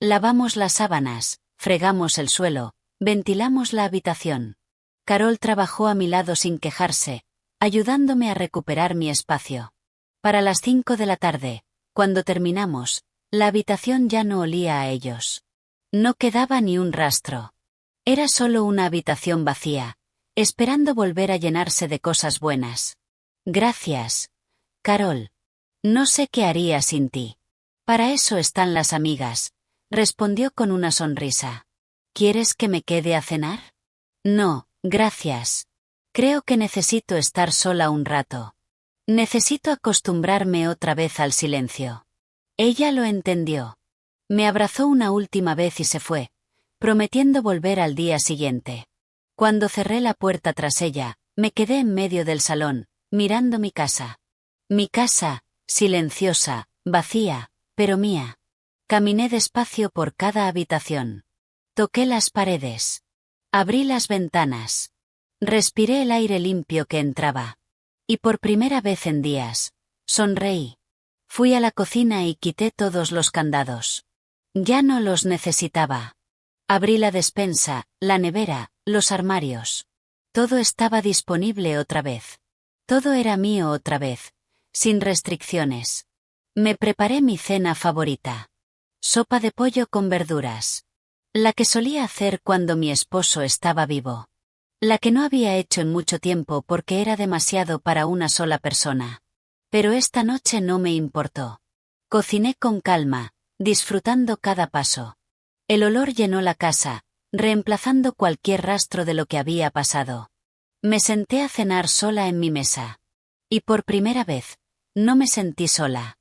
Lavamos las sábanas, fregamos el suelo, ventilamos la habitación. Carol trabajó a mi lado sin quejarse, ayudándome a recuperar mi espacio. Para las 5 de la tarde, cuando terminamos, la habitación ya no olía a ellos. No quedaba ni un rastro. Era solo una habitación vacía, esperando volver a llenarse de cosas buenas. Gracias, Carol. No sé qué haría sin ti. Para eso están las amigas, respondió con una sonrisa. ¿Quieres que me quede a cenar? No, gracias. Creo que necesito estar sola un rato. Necesito acostumbrarme otra vez al silencio. Ella lo entendió. Me abrazó una última vez y se fue, prometiendo volver al día siguiente. Cuando cerré la puerta tras ella, me quedé en medio del salón, mirando mi casa. Mi casa, silenciosa, vacía, pero mía. Caminé despacio por cada habitación. Toqué las paredes. Abrí las ventanas. Respiré el aire limpio que entraba. Y por primera vez en días, sonreí. Fui a la cocina y quité todos los candados. Ya no los necesitaba. Abrí la despensa, la nevera, los armarios. Todo estaba disponible otra vez. Todo era mío otra vez, sin restricciones. Me preparé mi cena favorita. Sopa de pollo con verduras. La que solía hacer cuando mi esposo estaba vivo. La que no había hecho en mucho tiempo porque era demasiado para una sola persona. Pero esta noche no me importó. Cociné con calma, disfrutando cada paso. El olor llenó la casa, reemplazando cualquier rastro de lo que había pasado. Me senté a cenar sola en mi mesa. Y por primera vez, no me sentí sola.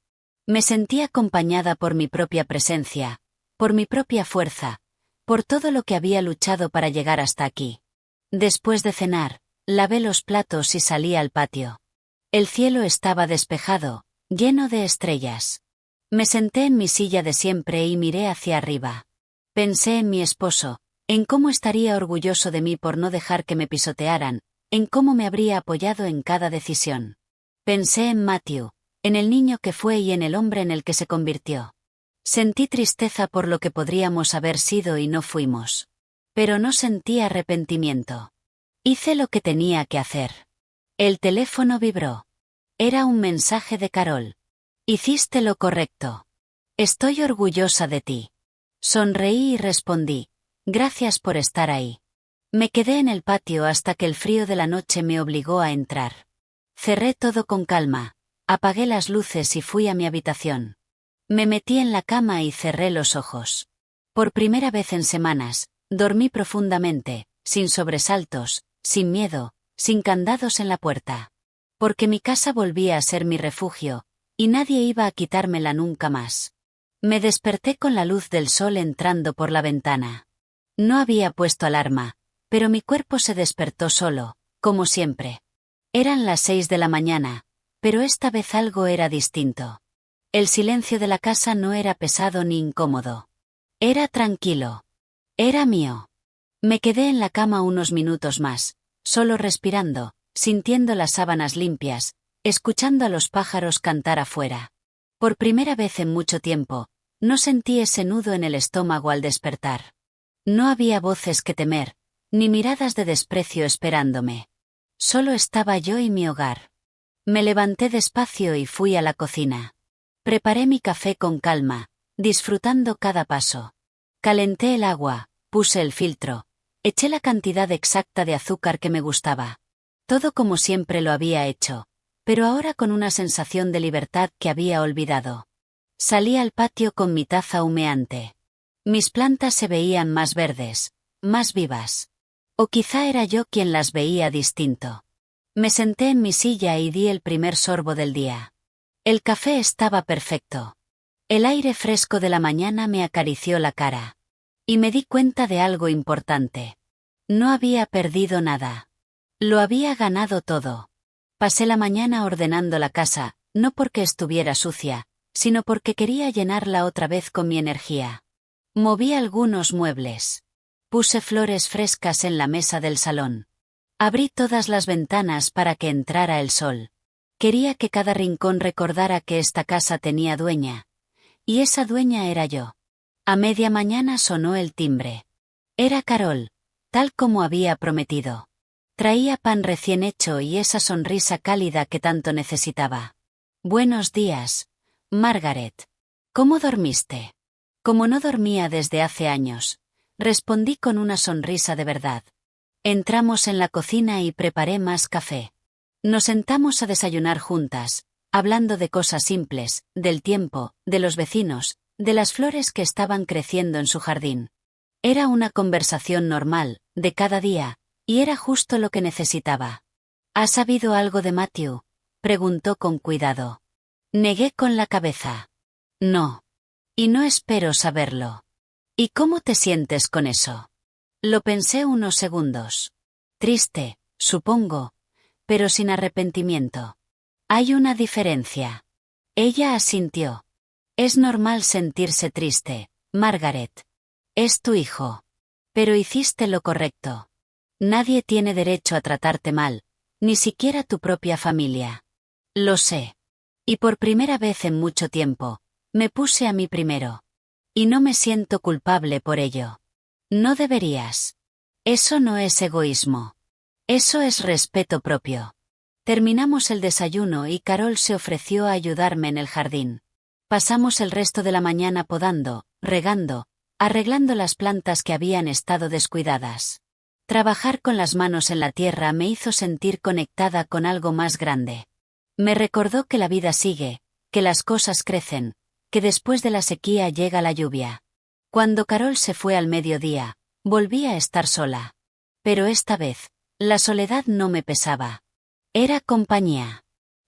Me sentí acompañada por mi propia presencia, por mi propia fuerza, por todo lo que había luchado para llegar hasta aquí. Después de cenar, lavé los platos y salí al patio. El cielo estaba despejado, lleno de estrellas. Me senté en mi silla de siempre y miré hacia arriba. Pensé en mi esposo, en cómo estaría orgulloso de mí por no dejar que me pisotearan, en cómo me habría apoyado en cada decisión. Pensé en Matthew, en el niño que fue y en el hombre en el que se convirtió. Sentí tristeza por lo que podríamos haber sido y no fuimos. Pero no sentí arrepentimiento. Hice lo que tenía que hacer. El teléfono vibró. Era un mensaje de Carol. Hiciste lo correcto. Estoy orgullosa de ti. Sonreí y respondí, gracias por estar ahí. Me quedé en el patio hasta que el frío de la noche me obligó a entrar. Cerré todo con calma, apagué las luces y fui a mi habitación. Me metí en la cama y cerré los ojos. Por primera vez en semanas, dormí profundamente, sin sobresaltos, sin miedo, sin candados en la puerta. Porque mi casa volvía a ser mi refugio, y nadie iba a quitármela nunca más. Me desperté con la luz del sol entrando por la ventana. No había puesto alarma, pero mi cuerpo se despertó solo, como siempre. Eran las 6 de la mañana, pero esta vez algo era distinto. El silencio de la casa no era pesado ni incómodo. Era tranquilo. Era mío. Me quedé en la cama unos minutos más, solo respirando, sintiendo las sábanas limpias, escuchando a los pájaros cantar afuera. Por primera vez en mucho tiempo, no sentí ese nudo en el estómago al despertar. No había voces que temer, ni miradas de desprecio esperándome. Solo estaba yo y mi hogar. Me levanté despacio y fui a la cocina. Preparé mi café con calma, disfrutando cada paso. Calenté el agua, puse el filtro, eché la cantidad exacta de azúcar que me gustaba. Todo como siempre lo había hecho, pero ahora con una sensación de libertad que había olvidado. Salí al patio con mi taza humeante. Mis plantas se veían más verdes, más vivas. O quizá era yo quien las veía distinto. Me senté en mi silla y di el primer sorbo del día. El café estaba perfecto. El aire fresco de la mañana me acarició la cara. Y me di cuenta de algo importante. No había perdido nada. Lo había ganado todo. Pasé la mañana ordenando la casa, no porque estuviera sucia, sino porque quería llenarla otra vez con mi energía. Moví algunos muebles. Puse flores frescas en la mesa del salón. Abrí todas las ventanas para que entrara el sol. Quería que cada rincón recordara que esta casa tenía dueña. Y esa dueña era yo. A media mañana sonó el timbre. Era Carol, tal como había prometido. Traía pan recién hecho y esa sonrisa cálida que tanto necesitaba. Buenos días, Margaret. ¿Cómo dormiste? Como no dormía desde hace años, respondí con una sonrisa de verdad. Entramos en la cocina y preparé más café. Nos sentamos a desayunar juntas, hablando de cosas simples, del tiempo, de los vecinos, de las flores que estaban creciendo en su jardín. Era una conversación normal, de cada día, y era justo lo que necesitaba. ¿Has sabido algo de Matthew?, preguntó con cuidado. Negué con la cabeza. No. Y no espero saberlo. ¿Y cómo te sientes con eso? Lo pensé unos segundos. Triste, supongo, pero sin arrepentimiento. Hay una diferencia. Ella asintió. Es normal sentirse triste, Margaret. Es tu hijo. Pero hiciste lo correcto. Nadie tiene derecho a tratarte mal, ni siquiera tu propia familia. Lo sé. Y por primera vez en mucho tiempo, me puse a mí primero. Y no me siento culpable por ello. No deberías. Eso no es egoísmo. Eso es respeto propio. Terminamos el desayuno y Carol se ofreció a ayudarme en el jardín. Pasamos el resto de la mañana podando, regando, arreglando las plantas que habían estado descuidadas. Trabajar con las manos en la tierra me hizo sentir conectada con algo más grande. Me recordó que la vida sigue, que las cosas crecen, que después de la sequía llega la lluvia. Cuando Carol se fue al mediodía, volví a estar sola. Pero esta vez, la soledad no me pesaba. Era compañía.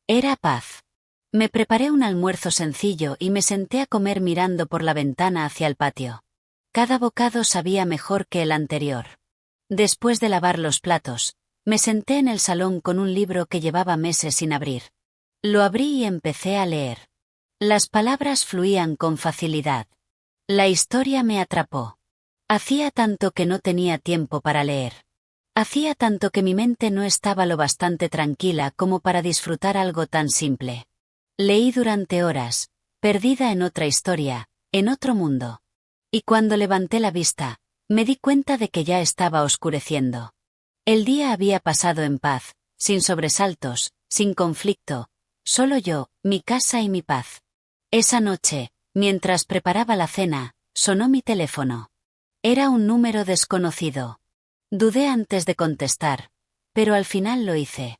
Era paz. Me preparé un almuerzo sencillo y me senté a comer mirando por la ventana hacia el patio. Cada bocado sabía mejor que el anterior. Después de lavar los platos, me senté en el salón con un libro que llevaba meses sin abrir. Lo abrí y empecé a leer. Las palabras fluían con facilidad. La historia me atrapó. Hacía tanto que no tenía tiempo para leer. Hacía tanto que mi mente no estaba lo bastante tranquila como para disfrutar algo tan simple. Leí durante horas, perdida en otra historia, en otro mundo. Y cuando levanté la vista, me di cuenta de que ya estaba oscureciendo. El día había pasado en paz, sin sobresaltos, sin conflicto, solo yo, mi casa y mi paz. Esa noche, mientras preparaba la cena, sonó mi teléfono. Era un número desconocido. Dudé antes de contestar, pero al final lo hice.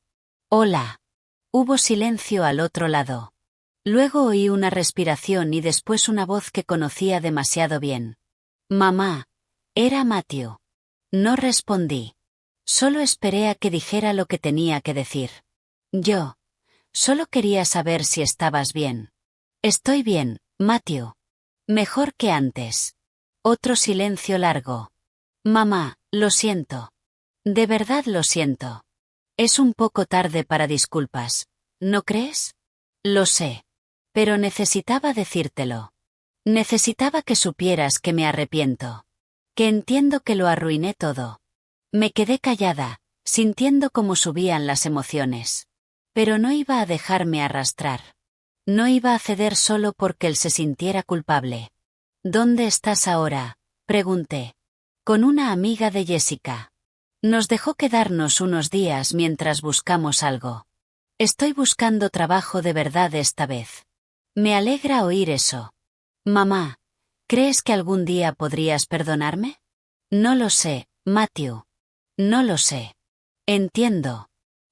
Hola. Hubo silencio al otro lado. Luego oí una respiración y después una voz que conocía demasiado bien. Mamá. Era Matthew. No respondí. Solo esperé a que dijera lo que tenía que decir. Yo. Solo quería saber si estabas bien. Estoy bien, Matthew. Mejor que antes. Otro silencio largo. Mamá, lo siento. De verdad lo siento. Es un poco tarde para disculpas, ¿no crees? Lo sé. Pero necesitaba decírtelo. Necesitaba que supieras que me arrepiento. Que entiendo que lo arruiné todo. Me quedé callada, sintiendo cómo subían las emociones. Pero no iba a dejarme arrastrar. No iba a ceder solo porque él se sintiera culpable. ¿Dónde estás ahora?, pregunté. Con una amiga de Jessica. Nos dejó quedarnos unos días mientras buscamos algo. Estoy buscando trabajo de verdad esta vez. Me alegra oír eso. Mamá, ¿crees que algún día podrías perdonarme? No lo sé, Matthew. No lo sé. Entiendo.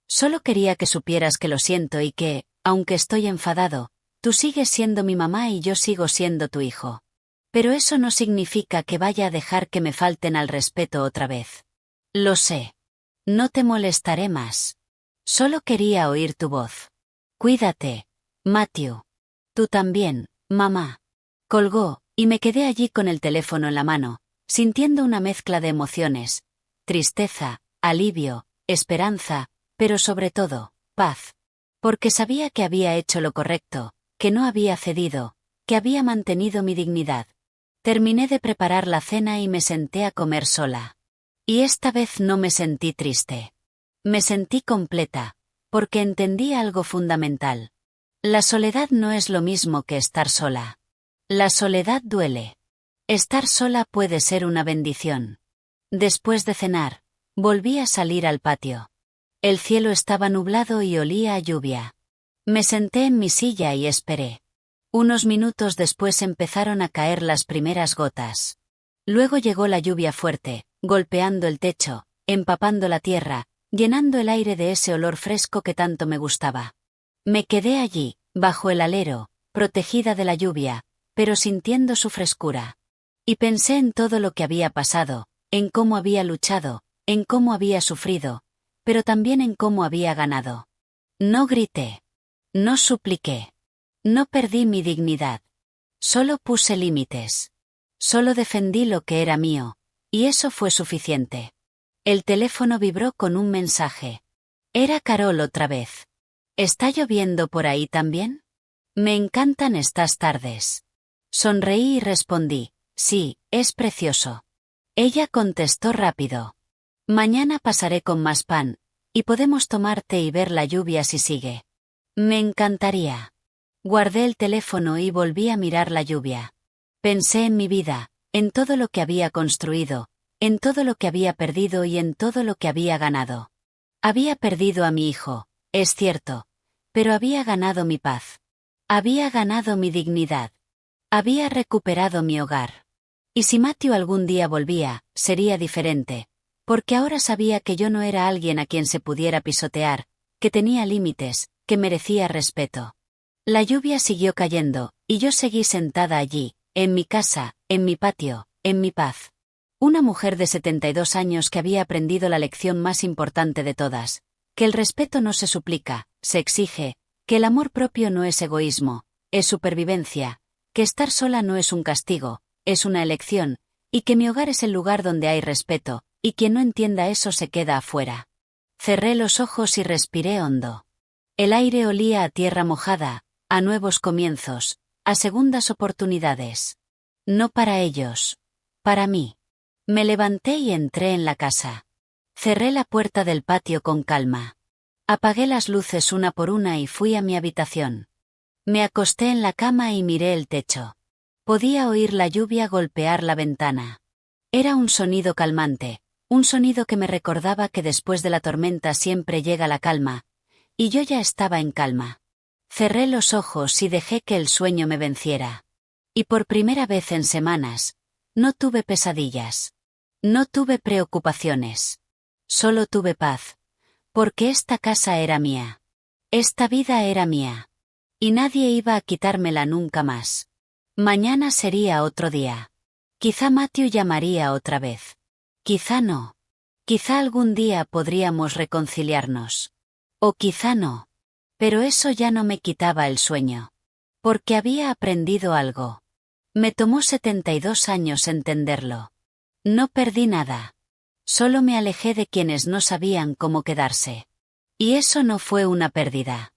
Solo quería que supieras que lo siento y que, aunque estoy enfadado, tú sigues siendo mi mamá y yo sigo siendo tu hijo. Pero eso no significa que vaya a dejar que me falten al respeto otra vez. Lo sé. No te molestaré más. Solo quería oír tu voz. Cuídate, Matthew. Tú también, mamá. Colgó, y me quedé allí con el teléfono en la mano, sintiendo una mezcla de emociones. Tristeza, alivio, esperanza, pero sobre todo, paz. Porque sabía que había hecho lo correcto, que no había cedido, que había mantenido mi dignidad. Terminé de preparar la cena y me senté a comer sola. Y esta vez no me sentí triste. Me sentí completa, porque entendí algo fundamental. La soledad no es lo mismo que estar sola. La soledad duele. Estar sola puede ser una bendición. Después de cenar, volví a salir al patio. El cielo estaba nublado y olía a lluvia. Me senté en mi silla y esperé. Unos minutos después empezaron a caer las primeras gotas. Luego llegó la lluvia fuerte, golpeando el techo, empapando la tierra, llenando el aire de ese olor fresco que tanto me gustaba. Me quedé allí, bajo el alero, protegida de la lluvia, pero sintiendo su frescura. Y pensé en todo lo que había pasado, en cómo había luchado, en cómo había sufrido, pero también en cómo había ganado. No grité. No supliqué. No perdí mi dignidad. Solo puse límites. Solo defendí lo que era mío, y eso fue suficiente. El teléfono vibró con un mensaje. Era Carol otra vez. ¿Está lloviendo por ahí también? Me encantan estas tardes. Sonreí y respondí, sí, es precioso. Ella contestó rápido. Mañana pasaré con más pan, y podemos tomar té y ver la lluvia si sigue. Me encantaría. Guardé el teléfono y volví a mirar la lluvia. Pensé en mi vida, en todo lo que había construido, en todo lo que había perdido y en todo lo que había ganado. Había perdido a mi hijo, es cierto, pero había ganado mi paz. Había ganado mi dignidad. Había recuperado mi hogar. Y si Matthew algún día volvía, sería diferente, porque ahora sabía que yo no era alguien a quien se pudiera pisotear, que tenía límites, que merecía respeto. La lluvia siguió cayendo, y yo seguí sentada allí, en mi casa, en mi patio, en mi paz. Una mujer de 72 años que había aprendido la lección más importante de todas, que el respeto no se suplica, se exige, que el amor propio no es egoísmo, es supervivencia, que estar sola no es un castigo, es una elección, y que mi hogar es el lugar donde hay respeto, y quien no entienda eso se queda afuera. Cerré los ojos y respiré hondo. El aire olía a tierra mojada, a nuevos comienzos, a segundas oportunidades. No para ellos. Para mí. Me levanté y entré en la casa. Cerré la puerta del patio con calma. Apagué las luces una por una y fui a mi habitación. Me acosté en la cama y miré el techo. Podía oír la lluvia golpear la ventana. Era un sonido calmante, un sonido que me recordaba que después de la tormenta siempre llega la calma, y yo ya estaba en calma. Cerré los ojos y dejé que el sueño me venciera. Y por primera vez en semanas, no tuve pesadillas. No tuve preocupaciones. Solo tuve paz. Porque esta casa era mía. Esta vida era mía. Y nadie iba a quitármela nunca más. Mañana sería otro día. Quizá Matthew llamaría otra vez. Quizá no. Quizá algún día podríamos reconciliarnos. O quizá no. Pero eso ya no me quitaba el sueño. Porque había aprendido algo. Me tomó 72 años entenderlo. No perdí nada. Solo me alejé de quienes no sabían cómo quedarse. Y eso no fue una pérdida.